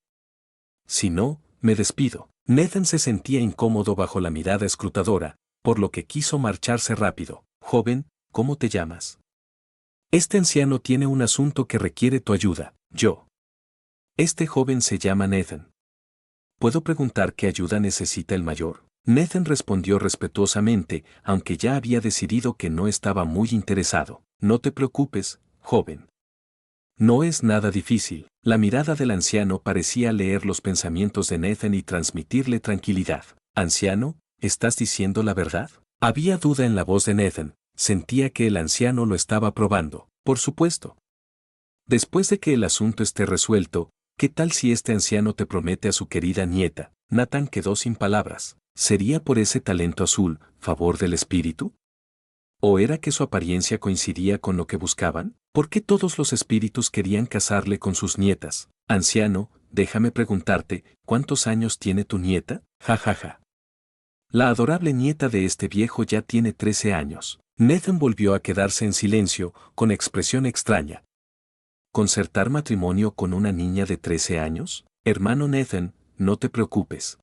Speaker 1: Si no, me despido. Nathan se sentía incómodo bajo la mirada escrutadora, por lo que quiso marcharse rápido. Joven, ¿cómo te llamas? Este anciano tiene un asunto que requiere tu ayuda. Yo. Este joven se llama Nathan. ¿Puedo preguntar qué ayuda necesita el mayor? Nathan respondió respetuosamente, aunque ya había decidido que no estaba muy interesado. No te preocupes, joven. No es nada difícil. La mirada del anciano parecía leer los pensamientos de Nathan y transmitirle tranquilidad. Anciano, ¿estás diciendo la verdad? Había duda en la voz de Nathan, sentía que el anciano lo estaba probando. Por supuesto. Después de que el asunto esté resuelto, ¿qué tal si este anciano te promete a su querida nieta? Nathan quedó sin palabras. ¿Sería por ese talento azul, favor del espíritu? ¿O era que su apariencia coincidía con lo que buscaban? ¿Por qué todos los espíritus querían casarle con sus nietas? Anciano, déjame preguntarte, ¿cuántos años tiene tu nieta? Ja. La adorable nieta de este viejo ya tiene 13 años. Nathan volvió a quedarse en silencio, con expresión extraña. ¿Concertar matrimonio con una niña de 13 años? Hermano Nathan, no te preocupes.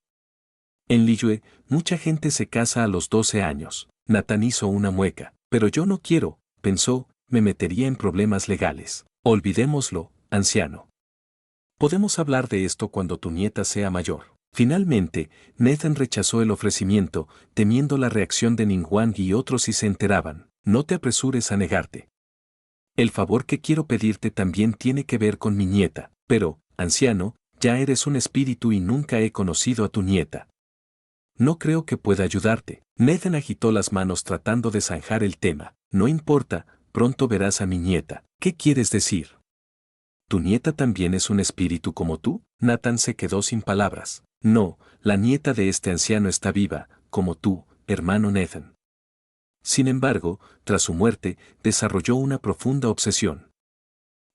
Speaker 1: En Liyue, mucha gente se casa a los 12 años. Nathan hizo una mueca. Pero yo no quiero, pensó, me metería en problemas legales. Olvidémoslo, anciano. Podemos hablar de esto cuando tu nieta sea mayor. Finalmente, Nathan rechazó el ofrecimiento, temiendo la reacción de Ningguang y otros si se enteraban. No te apresures a negarte. El favor que quiero pedirte también tiene que ver con mi nieta. Pero, anciano, ya eres un espíritu y nunca he conocido a tu nieta. No creo que pueda ayudarte. Nathan agitó las manos tratando de zanjar el tema. No importa, pronto verás a mi nieta. ¿Qué quieres decir? ¿Tu nieta también es un espíritu como tú? Nathan se quedó sin palabras. No, la nieta de este anciano está viva, como tú, hermano Nathan. Sin embargo, tras su muerte, desarrolló una profunda obsesión.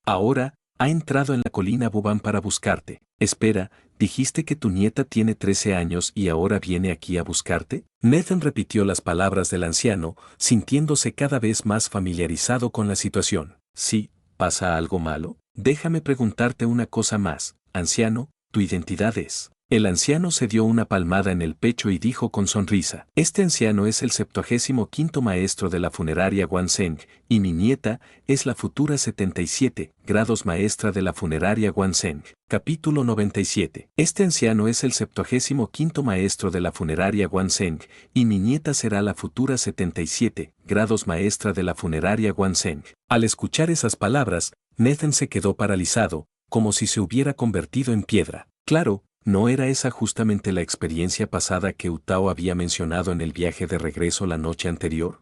Speaker 1: Ahora, ha entrado en la colina Boban para buscarte. Espera, ¿dijiste que tu nieta tiene 13 años y ahora viene aquí a buscarte? Nathan repitió las palabras del anciano, sintiéndose cada vez más familiarizado con la situación. Sí, ¿pasa algo malo? Déjame preguntarte una cosa más, anciano, ¿tu identidad es? El anciano se dio una palmada en el pecho y dijo con sonrisa: este anciano es el 75º maestro de la funeraria Guanzheng, y mi nieta es la futura 77 grados maestra de la funeraria Guanzheng. Capítulo 97. Este anciano es el 75º maestro de la funeraria Guanzheng, y mi nieta será la futura 77 grados maestra de la funeraria Guanzheng. Al escuchar esas palabras, Nathan se quedó paralizado, como si se hubiera convertido en piedra. Claro, ¿no era esa justamente la experiencia pasada que Utao había mencionado en el viaje de regreso la noche anterior?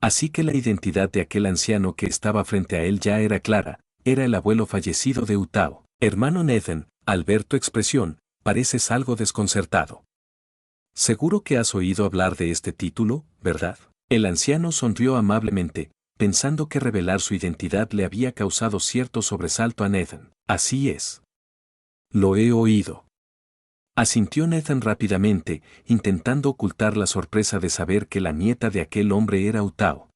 Speaker 1: Así que la identidad de aquel anciano que estaba frente a él ya era clara, era el abuelo fallecido de Utao. Hermano Nathan, al ver tu expresión, pareces algo desconcertado. Seguro que has oído hablar de este título, ¿verdad? El anciano sonrió amablemente, pensando que revelar su identidad le había causado cierto sobresalto a Nathan. Así es. Lo he oído. Asintió Nathan rápidamente, intentando ocultar la sorpresa de saber que la nieta de aquel hombre era Utao.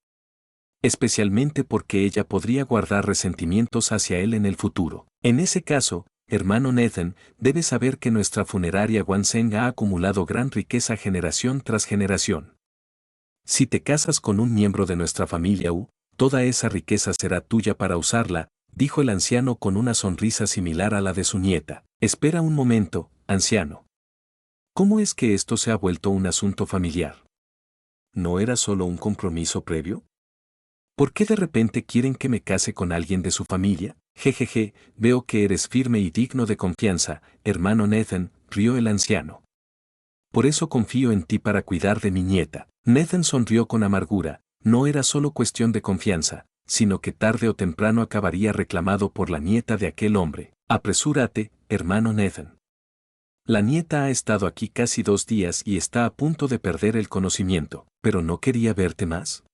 Speaker 1: Especialmente porque ella podría guardar resentimientos hacia él en el futuro. En ese caso, hermano Nathan, debes saber que nuestra funeraria Guanzheng ha acumulado gran riqueza generación tras generación. Si te casas con un miembro de nuestra familia toda esa riqueza será tuya para usarla, dijo el anciano con una sonrisa similar a la de su nieta. Espera un momento, anciano. ¿Cómo es que esto se ha vuelto un asunto familiar? ¿No era solo un compromiso previo? ¿Por qué de repente quieren que me case con alguien de su familia? Jejeje, veo que eres firme y digno de confianza, hermano Nathan, rió el anciano. Por eso confío en ti para cuidar de mi nieta. Nathan sonrió con amargura, no era solo cuestión de confianza, sino que tarde o temprano acabaría reclamado por la nieta de aquel hombre. Apresúrate, hermano Nathan. La nieta ha estado aquí casi 2 días y está a punto de perder el conocimiento, ¿pero no quería verte más?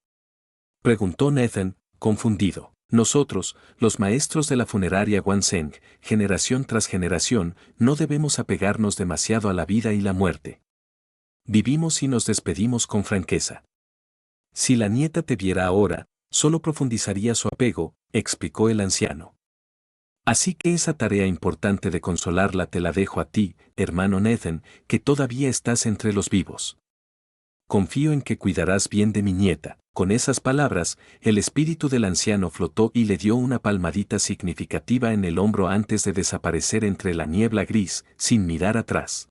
Speaker 1: Preguntó Nathan, confundido. Nosotros, los maestros de la funeraria Guanzheng, generación tras generación, no debemos apegarnos demasiado a la vida y la muerte. Vivimos y nos despedimos con franqueza. Si la nieta te viera ahora, solo profundizaría su apego, explicó el anciano. Así que esa tarea importante de consolarla te la dejo a ti, hermano Nathan, que todavía estás entre los vivos. Confío en que cuidarás bien de mi nieta. Con esas palabras, el espíritu del anciano flotó y le dio una palmadita significativa en el hombro antes de desaparecer entre la niebla gris, sin mirar atrás.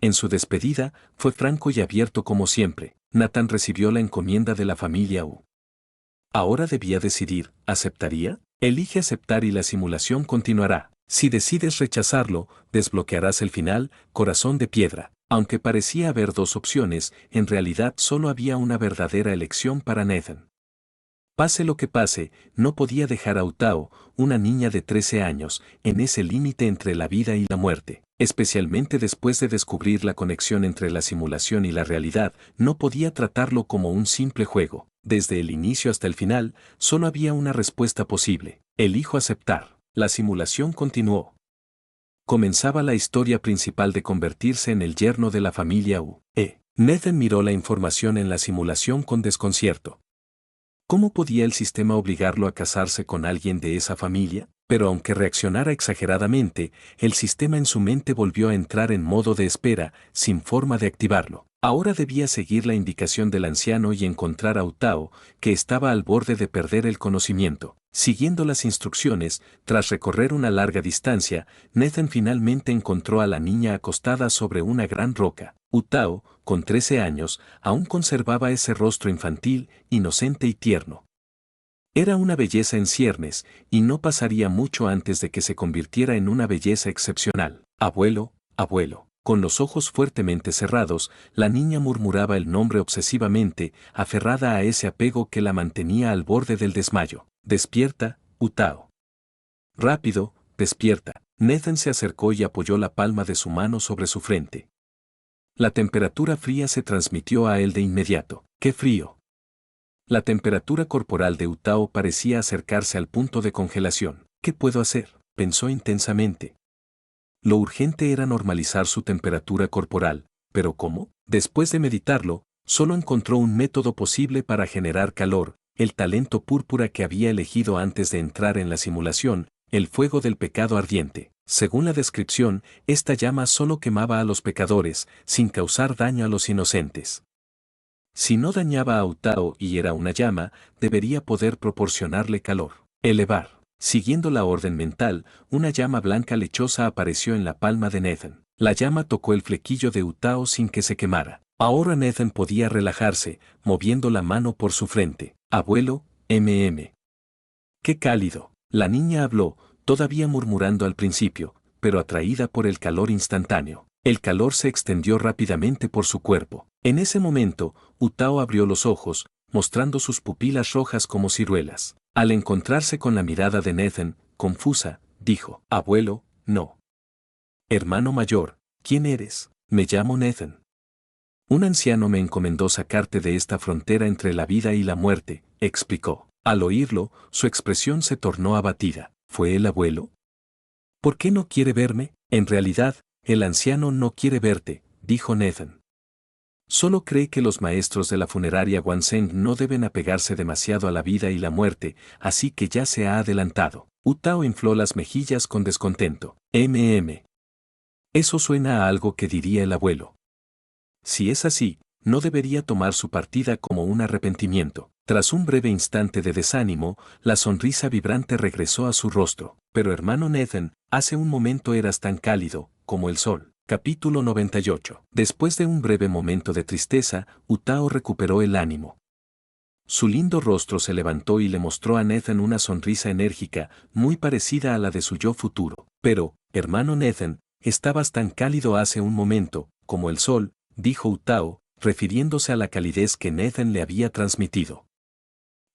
Speaker 1: En su despedida, fue franco y abierto como siempre. Nathan recibió la encomienda de la familia Ahora debía decidir, ¿aceptaría? Elige aceptar y la simulación continuará. Si decides rechazarlo, desbloquearás el final, corazón de piedra. Aunque parecía haber 2 opciones, en realidad solo había una verdadera elección para Nathan. Pase lo que pase, no podía dejar a Utao, una niña de 13 años, en ese límite entre la vida y la muerte. Especialmente después de descubrir la conexión entre la simulación y la realidad, no podía tratarlo como un simple juego. Desde el inicio hasta el final, solo había una respuesta posible. Elijo aceptar. La simulación continuó. Comenzaba la historia principal de convertirse en el yerno de la familia Nathan miró la información en la simulación con desconcierto. ¿Cómo podía el sistema obligarlo a casarse con alguien de esa familia? Pero aunque reaccionara exageradamente, el sistema en su mente volvió a entrar en modo de espera, sin forma de activarlo. Ahora debía seguir la indicación del anciano y encontrar a Utao, que estaba al borde de perder el conocimiento. Siguiendo las instrucciones, tras recorrer una larga distancia, Nathan finalmente encontró a la niña acostada sobre una gran roca. Utao, con 13 años, aún conservaba ese rostro infantil, inocente y tierno. Era una belleza en ciernes, y no pasaría mucho antes de que se convirtiera en una belleza excepcional. Abuelo, abuelo. Con los ojos fuertemente cerrados, la niña murmuraba el nombre obsesivamente, aferrada a ese apego que la mantenía al borde del desmayo. Despierta, Utao. Rápido, despierta. Nathan se acercó y apoyó la palma de su mano sobre su frente. La temperatura fría se transmitió a él de inmediato. ¡Qué frío! La temperatura corporal de Utao parecía acercarse al punto de congelación. ¿Qué puedo hacer?, pensó intensamente. Lo urgente era normalizar su temperatura corporal, ¿Pero cómo? Después de meditarlo, solo encontró un método posible para generar calor, el talento púrpura que había elegido antes de entrar en la simulación, el fuego del pecado ardiente. Según la descripción, esta llama solo quemaba a los pecadores, sin causar daño a los inocentes. Si no dañaba a Utao y era una llama, debería poder proporcionarle calor. Elevar. Siguiendo la orden mental, una llama blanca lechosa apareció en la palma de Nathan. La llama tocó el flequillo de Utao sin que se quemara. Ahora Nathan podía relajarse, moviendo la mano por su frente. Abuelo, ¡Qué cálido! La niña habló, todavía murmurando al principio, pero atraída por el calor instantáneo. El calor se extendió rápidamente por su cuerpo. En ese momento, Utao abrió los ojos, mostrando sus pupilas rojas como ciruelas. Al encontrarse con la mirada de Nathan, confusa, dijo, «Abuelo, no. Hermano mayor, ¿quién eres?» «Me llamo Nathan. Un anciano me encomendó sacarte de esta frontera entre la vida y la muerte», explicó. Al oírlo, su expresión se tornó abatida. ¿Fue el abuelo? ¿Por qué no quiere verme? En realidad, el anciano no quiere verte, dijo Nathan. Solo cree que los maestros de la funeraria Wanseng no deben apegarse demasiado a la vida y la muerte, así que ya se ha adelantado. Utao infló las mejillas con descontento. Eso suena a algo que diría el abuelo. Si es así, no debería tomar su partida como un arrepentimiento. Tras un breve instante de desánimo, la sonrisa vibrante regresó a su rostro. Pero hermano Nathan, hace un momento eras tan cálido, como el sol. Capítulo 98. Después de un breve momento de tristeza, Utao recuperó el ánimo. Su lindo rostro se levantó y le mostró a Nathan una sonrisa enérgica, muy parecida a la de su yo futuro. Pero, hermano Nathan, estabas tan cálido hace un momento, como el sol, dijo Utao, refiriéndose a la calidez que Nathan le había transmitido.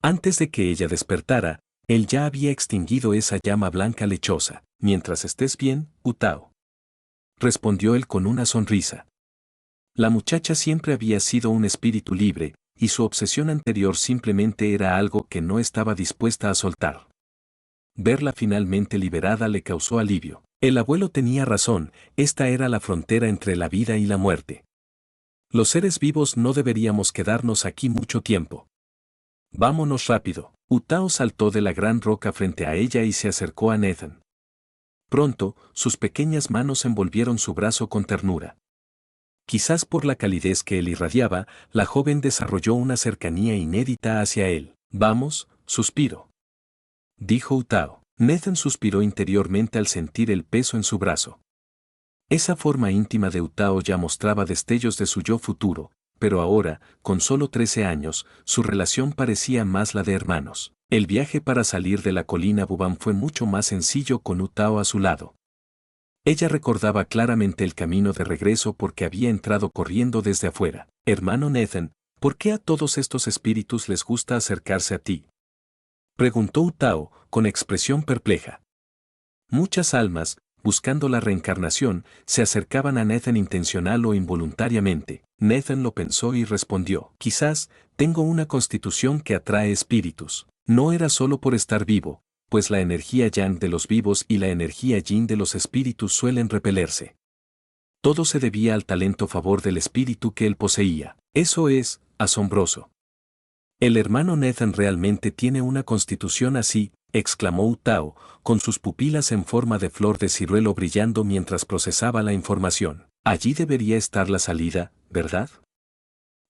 Speaker 1: Antes de que ella despertara, él ya había extinguido esa llama blanca lechosa. Mientras estés bien, Utao, respondió él con una sonrisa. La muchacha siempre había sido un espíritu libre, y su obsesión anterior simplemente era algo que no estaba dispuesta a soltar. Verla finalmente liberada le causó alivio. El abuelo tenía razón, esta era la frontera entre la vida y la muerte. Los seres vivos no deberíamos quedarnos aquí mucho tiempo. Vámonos rápido. Utao saltó de la gran roca frente a ella y se acercó a Nathan. Pronto, sus pequeñas manos envolvieron su brazo con ternura. Quizás por la calidez que él irradiaba, la joven desarrolló una cercanía inédita hacia él. Vamos, suspiro, dijo Utao. Nathan suspiró interiormente al sentir el peso en su brazo. Esa forma íntima de Utao ya mostraba destellos de su yo futuro, pero ahora, con solo 13 años, su relación parecía más la de hermanos. El viaje para salir de la colina Buban fue mucho más sencillo con Utao a su lado. Ella recordaba claramente el camino de regreso porque había entrado corriendo desde afuera. Hermano Nathan, ¿por qué a todos estos espíritus les gusta acercarse a ti?, preguntó Utao, con expresión perpleja. Muchas almas, buscando la reencarnación, se acercaban a Nathan intencional o involuntariamente. Nathan lo pensó y respondió, quizás, tengo una constitución que atrae espíritus. No era solo por estar vivo, pues la energía yang de los vivos y la energía yin de los espíritus suelen repelerse. Todo se debía al talento favor del espíritu que él poseía. Eso es asombroso. El hermano Nathan realmente tiene una constitución así, exclamó Utao, con sus pupilas en forma de flor de ciruelo brillando mientras procesaba la información. Allí debería estar la salida, ¿verdad?,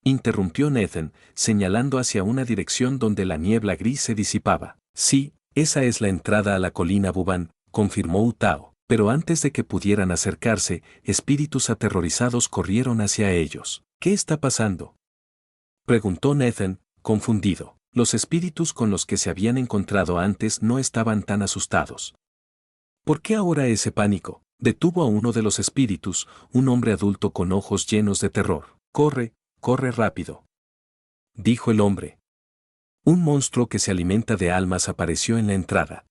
Speaker 1: interrumpió Nathan, señalando hacia una dirección donde la niebla gris se disipaba. Sí, esa es la entrada a la colina Buban, confirmó Utao. Pero antes de que pudieran acercarse, espíritus aterrorizados corrieron hacia ellos. ¿Qué está pasando?, preguntó Nathan, confundido. Los espíritus con los que se habían encontrado antes no estaban tan asustados. ¿Por qué ahora ese pánico? Detuvo a uno de los espíritus, un hombre adulto con ojos llenos de terror. Corre, corre rápido, dijo el hombre. Un monstruo que se alimenta de almas apareció en la entrada.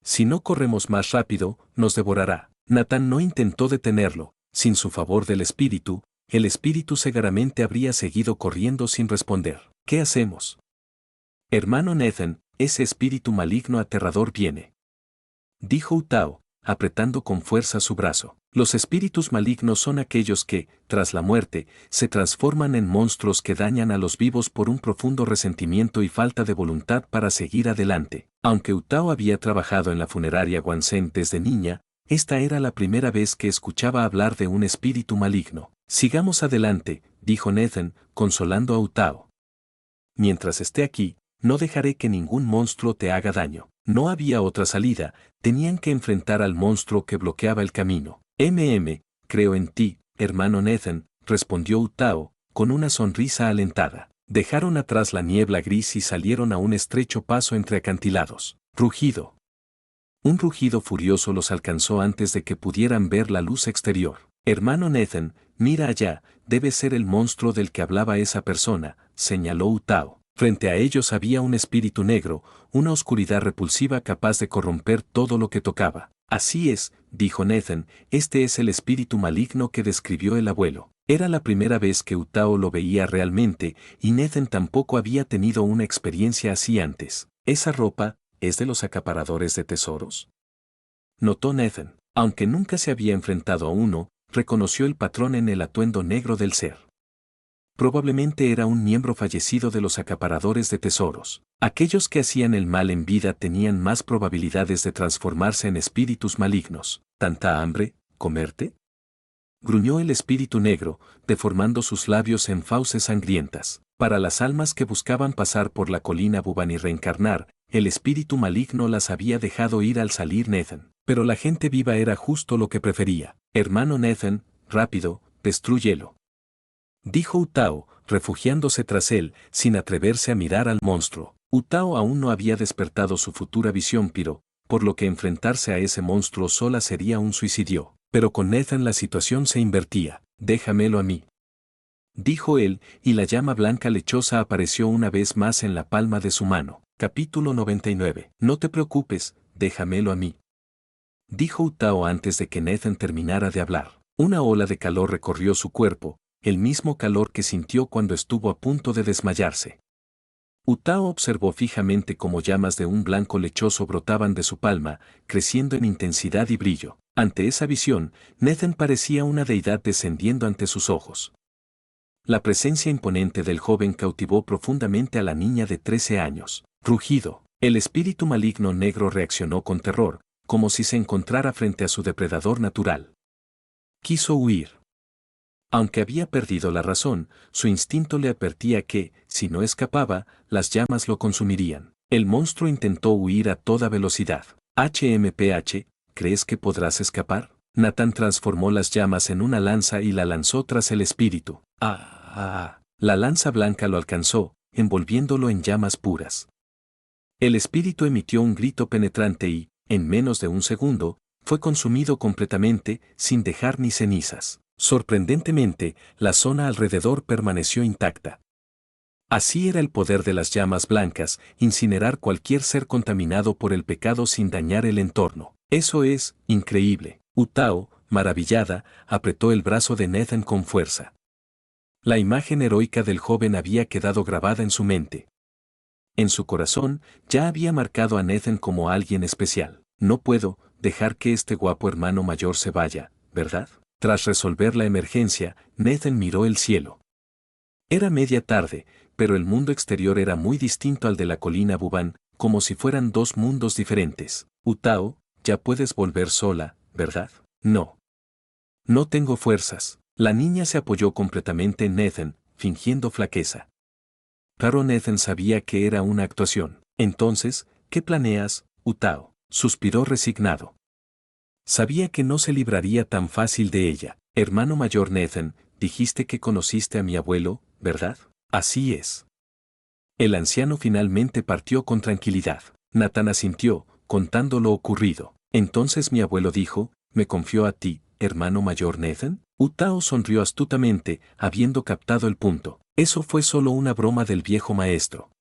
Speaker 1: Si no corremos más rápido, nos devorará. Nathan no intentó detenerlo. Sin su favor del espíritu, el espíritu cegaramente habría seguido corriendo sin responder. ¿Qué hacemos? Hermano Nathan, ese espíritu maligno aterrador viene, dijo Utao, apretando con fuerza su brazo. Los espíritus malignos son aquellos que, tras la muerte, se transforman en monstruos que dañan a los vivos por un profundo resentimiento y falta de voluntad para seguir adelante. Aunque Utao había trabajado en la funeraria Guansen desde niña, esta era la primera vez que escuchaba hablar de un espíritu maligno. Sigamos adelante, dijo Nathan, consolando a Utao. Mientras esté aquí, no dejaré que ningún monstruo te haga daño. No había otra salida, tenían que enfrentar al monstruo que bloqueaba el camino. Creo en ti, hermano Nathan, respondió Utao, con una sonrisa alentada. Dejaron atrás la niebla gris y salieron a un estrecho paso entre acantilados. Rugido. Un rugido furioso los alcanzó antes de que pudieran ver la luz exterior. Hermano Nathan, mira allá, debe ser el monstruo del que hablaba esa persona, señaló Utao. Frente a ellos había un espíritu negro, una oscuridad repulsiva capaz de corromper todo lo que tocaba. Así es, dijo Nathan, este es el espíritu maligno que describió el abuelo. Era la primera vez que Utao lo veía realmente, y Nathan tampoco había tenido una experiencia así antes. ¿Esa ropa es de los acaparadores de tesoros?, notó Nathan. Aunque nunca se había enfrentado a uno, reconoció el patrón en el atuendo negro del ser. Probablemente era un miembro fallecido de los acaparadores de tesoros. Aquellos que hacían el mal en vida tenían más probabilidades de transformarse en espíritus malignos. ¿Tanta hambre, comerte?, gruñó el espíritu negro, deformando sus labios en fauces sangrientas. Para las almas que buscaban pasar por la colina Buban y reencarnar, el espíritu maligno las había dejado ir al salir Nathan. Pero la gente viva era justo lo que prefería. Hermano Nathan, rápido, destrúyelo, dijo Utao, refugiándose tras él, sin atreverse a mirar al monstruo. Utao aún no había despertado su futura visión piro, por lo que enfrentarse a ese monstruo sola sería un suicidio. Pero con Nathan la situación se invertía. Déjamelo a mí, dijo él, y la llama blanca lechosa apareció una vez más en la palma de su mano. Capítulo 99. No te preocupes, déjamelo a mí, dijo Utao antes de que Nathan terminara de hablar. Una ola de calor recorrió su cuerpo, el mismo calor que sintió cuando estuvo a punto de desmayarse. Utao observó fijamente cómo llamas de un blanco lechoso brotaban de su palma, creciendo en intensidad y brillo. Ante esa visión, Nathan parecía una deidad descendiendo ante sus ojos. La presencia imponente del joven cautivó profundamente a la niña de 13 años. Rugido. El espíritu maligno negro reaccionó con terror, como si se encontrara frente a su depredador natural. Quiso huir. Aunque había perdido la razón, su instinto le advertía que, si no escapaba, las llamas lo consumirían. El monstruo intentó huir a toda velocidad. HMPH, ¿crees que podrás escapar? Nathan transformó las llamas en una lanza y la lanzó tras el espíritu. La lanza blanca lo alcanzó, envolviéndolo en llamas puras. El espíritu emitió un grito penetrante y, en menos de un segundo, fue consumido completamente, sin dejar ni cenizas. Sorprendentemente, la zona alrededor permaneció intacta. Así era el poder de las llamas blancas, incinerar cualquier ser contaminado por el pecado sin dañar el entorno. Eso es increíble. Utao, maravillada, apretó el brazo de Nathan con fuerza. La imagen heroica del joven había quedado grabada en su mente. En su corazón, ya había marcado a Nathan como alguien especial. No puedo dejar que este guapo hermano mayor se vaya, ¿verdad? Tras resolver la emergencia, Nathan miró el cielo. Era media tarde, pero el mundo exterior era muy distinto al de la colina Buban, como si fueran dos mundos diferentes. Utao, ya puedes volver sola, ¿verdad? No. No tengo fuerzas. La niña se apoyó completamente en Nathan, fingiendo flaqueza. Pero Nathan sabía que era una actuación. Entonces, ¿qué planeas, Utao?, suspiró resignado. Sabía que no se libraría tan fácil de ella. Hermano mayor Nathan, dijiste que conociste a mi abuelo, ¿verdad? Así es. El anciano finalmente partió con tranquilidad. Nathan asintió, contando lo ocurrido. Entonces mi abuelo dijo, ¿me confió a ti, hermano mayor Nathan? Utao sonrió astutamente, habiendo captado el punto. Eso fue solo una broma del viejo maestro.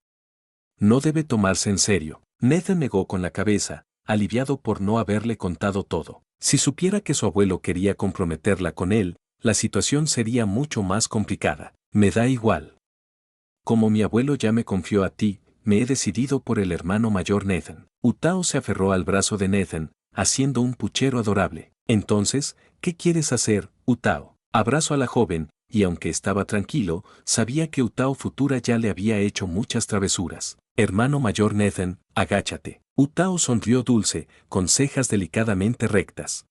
Speaker 1: No debe tomarse en serio. Nathan negó con la cabeza, aliviado por no haberle contado todo. Si supiera que su abuelo quería comprometerla con él, la situación sería mucho más complicada. Me da igual. Como mi abuelo ya me confió a ti, me he decidido por el hermano mayor Nathan. Utao se aferró al brazo de Nathan, haciendo un puchero adorable. Entonces, ¿qué quieres hacer, Utao? Abrazó a la joven, y aunque estaba tranquilo, sabía que Utao Futura ya le había hecho muchas travesuras. Hermano mayor Nathan, agáchate. Utao sonrió dulce, con cejas delicadamente rectas.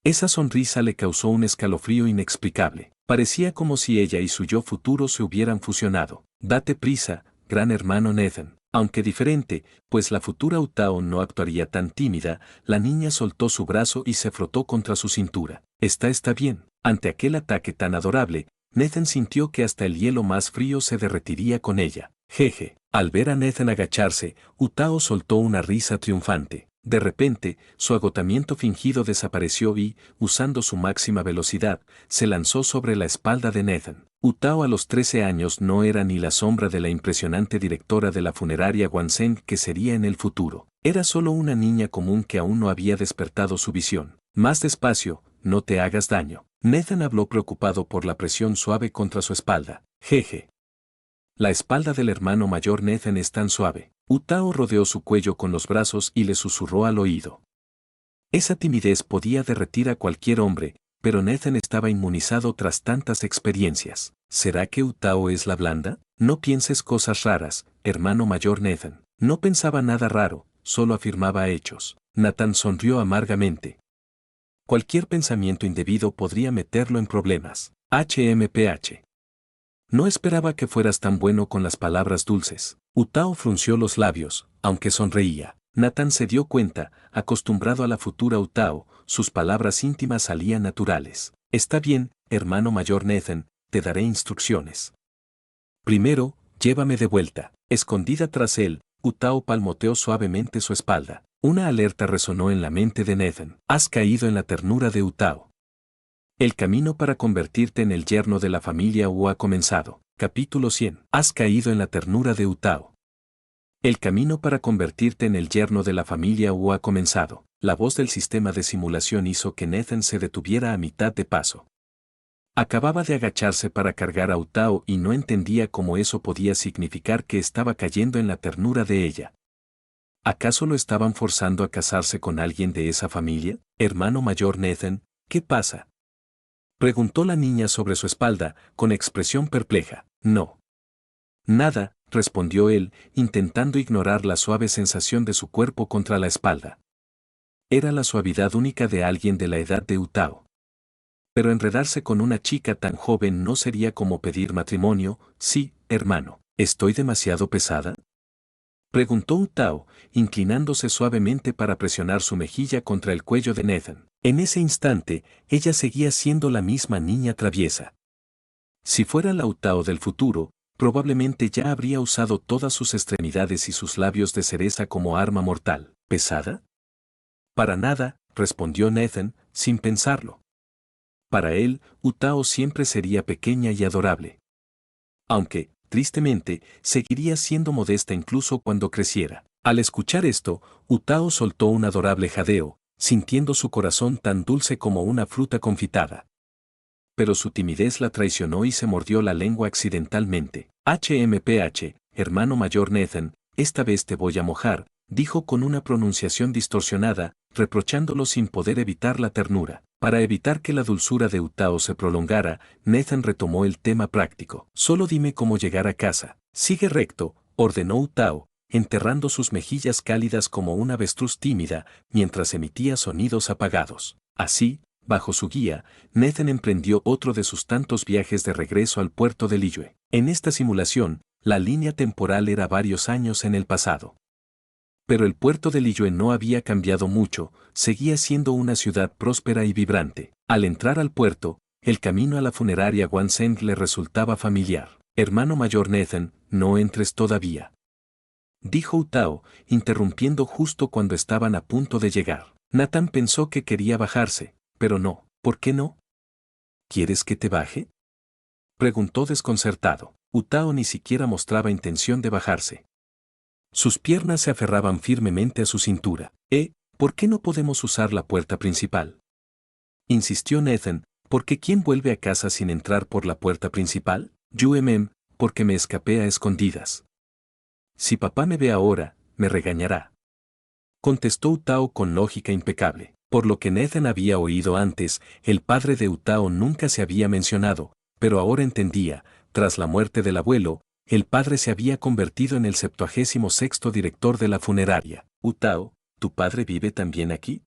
Speaker 1: Esa sonrisa le causó un escalofrío inexplicable. Parecía como si ella y su yo futuro se hubieran fusionado. Date prisa, gran hermano Nathan. Aunque diferente, pues la futura Utao no actuaría tan tímida, la niña soltó su brazo y se frotó contra su cintura. Está bien. Ante aquel ataque tan adorable, Nathan sintió que hasta el hielo más frío se derretiría con ella. Jeje. Al ver a Nathan agacharse, Utao soltó una risa triunfante. De repente, su agotamiento fingido desapareció y, usando su máxima velocidad, se lanzó sobre la espalda de Nathan. Utao a los 13 años no era ni la sombra de la impresionante directora de la funeraria Wansen que sería en el futuro. Era solo una niña común que aún no había despertado su visión. Más despacio, no te hagas daño. Nathan habló preocupado por la presión suave contra su espalda. Jeje. La espalda del hermano mayor Nathan es tan suave. Utao rodeó su cuello con los brazos y le susurró al oído. Esa timidez podía derretir a cualquier hombre, pero Nathan estaba inmunizado tras tantas experiencias. ¿Será que Utao es la blanda? No pienses cosas raras, hermano mayor Nathan. No pensaba nada raro, solo afirmaba hechos. Nathan sonrió amargamente. Cualquier pensamiento indebido podría meterlo en problemas. HMPH. No esperaba que fueras tan bueno con las palabras dulces. Utao frunció los labios, aunque sonreía. Nathan se dio cuenta, acostumbrado a la futura Utao, sus palabras íntimas salían naturales. Está bien, hermano mayor Nathan, te daré instrucciones. Primero, llévame de vuelta. Escondida tras él, Utao palmoteó suavemente su espalda. Una alerta resonó en la mente de Nathan. Has caído en la ternura de Utao. El camino para convertirte en el yerno de la familia Wu ha comenzado. Capítulo 100. Has caído en la ternura de Utao. El camino para convertirte en el yerno de la familia Wu ha comenzado. La voz del sistema de simulación hizo que Nathan se detuviera a mitad de paso. Acababa de agacharse para cargar a Utao y no entendía cómo eso podía significar que estaba cayendo en la ternura de ella. ¿Acaso lo estaban forzando a casarse con alguien de esa familia? Hermano mayor Nathan, ¿qué pasa? Preguntó la niña sobre su espalda, con expresión perpleja. No. Nada, respondió él, intentando ignorar la suave sensación de su cuerpo contra la espalda. Era la suavidad única de alguien de la edad de Utao. Pero enredarse con una chica tan joven no sería como pedir matrimonio. Sí, hermano. ¿Estoy demasiado pesada? Preguntó Utao, inclinándose suavemente para presionar su mejilla contra el cuello de Nathan. En ese instante, ella seguía siendo la misma niña traviesa. Si fuera la Utao del futuro, probablemente ya habría usado todas sus extremidades y sus labios de cereza como arma mortal. ¿Pesada? Para nada, respondió Nathan, sin pensarlo. Para él, Utao siempre sería pequeña y adorable. Aunque, tristemente, seguiría siendo modesta incluso cuando creciera. Al escuchar esto, Utao soltó un adorable jadeo, sintiendo su corazón tan dulce como una fruta confitada. Pero su timidez la traicionó y se mordió la lengua accidentalmente. HMPH, hermano mayor Nathan, esta vez te voy a mojar, dijo con una pronunciación distorsionada, reprochándolo sin poder evitar la ternura. Para evitar que la dulzura de Utao se prolongara, Nathan retomó el tema práctico. Solo dime cómo llegar a casa. Sigue recto, ordenó Utao, enterrando sus mejillas cálidas como una avestruz tímida, mientras emitía sonidos apagados. Así, bajo su guía, Nathan emprendió otro de sus tantos viajes de regreso al puerto de Liyue. En esta simulación, la línea temporal era varios años en el pasado. Pero el puerto de Liyue no había cambiado mucho, seguía siendo una ciudad próspera y vibrante. Al entrar al puerto, el camino a la funeraria Wansen le resultaba familiar. Hermano mayor Nathan, no entres todavía, dijo Utao, interrumpiendo justo cuando estaban a punto de llegar. Nathan pensó que quería bajarse, pero no. ¿Por qué no? ¿Quieres que te baje? Preguntó desconcertado. Utao ni siquiera mostraba intención de bajarse. Sus piernas se aferraban firmemente a su cintura. ¿Por qué no podemos usar la puerta principal? Insistió Nathan, ¿porque quién vuelve a casa sin entrar por la puerta principal? Porque me escapé a escondidas. Si papá me ve ahora, me regañará. Contestó Utao con lógica impecable. Por lo que Nathan había oído antes, el padre de Utao nunca se había mencionado, pero ahora entendía, tras la muerte del abuelo, el padre se había convertido en el 76º director de la funeraria. Utao, ¿tu padre vive también aquí?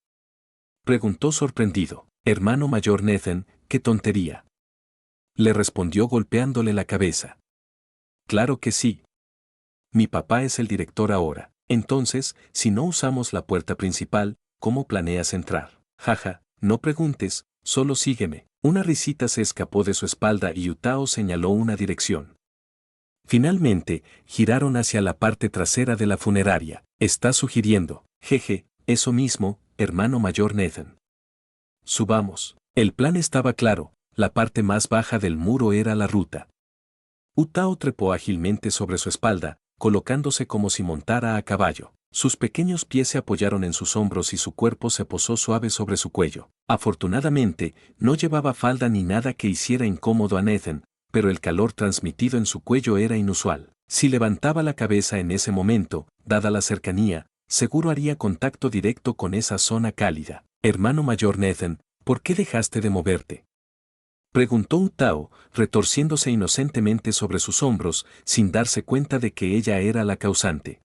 Speaker 1: Preguntó sorprendido. Hermano mayor Nathan, qué tontería. Le respondió golpeándole la cabeza. Claro que sí. Mi papá es el director ahora. Entonces, si no usamos la puerta principal, ¿cómo planeas entrar? Jaja, no preguntes, solo sígueme. Una risita se escapó de su espalda y Utao señaló una dirección. Finalmente, giraron hacia la parte trasera de la funeraria. Está sugiriendo, jeje, eso mismo, hermano mayor Nathan. Subamos. El plan estaba claro, la parte más baja del muro era la ruta. Utao trepó ágilmente sobre su espalda, colocándose como si montara a caballo. Sus pequeños pies se apoyaron en sus hombros y su cuerpo se posó suave sobre su cuello. Afortunadamente, no llevaba falda ni nada que hiciera incómodo a Nathan, pero el calor transmitido en su cuello era inusual. Si levantaba la cabeza en ese momento, dada la cercanía, seguro haría contacto directo con esa zona cálida. Hermano mayor Nathan, ¿por qué dejaste de moverte? Preguntó Utao, retorciéndose inocentemente sobre sus hombros, sin darse cuenta de que ella era la causante.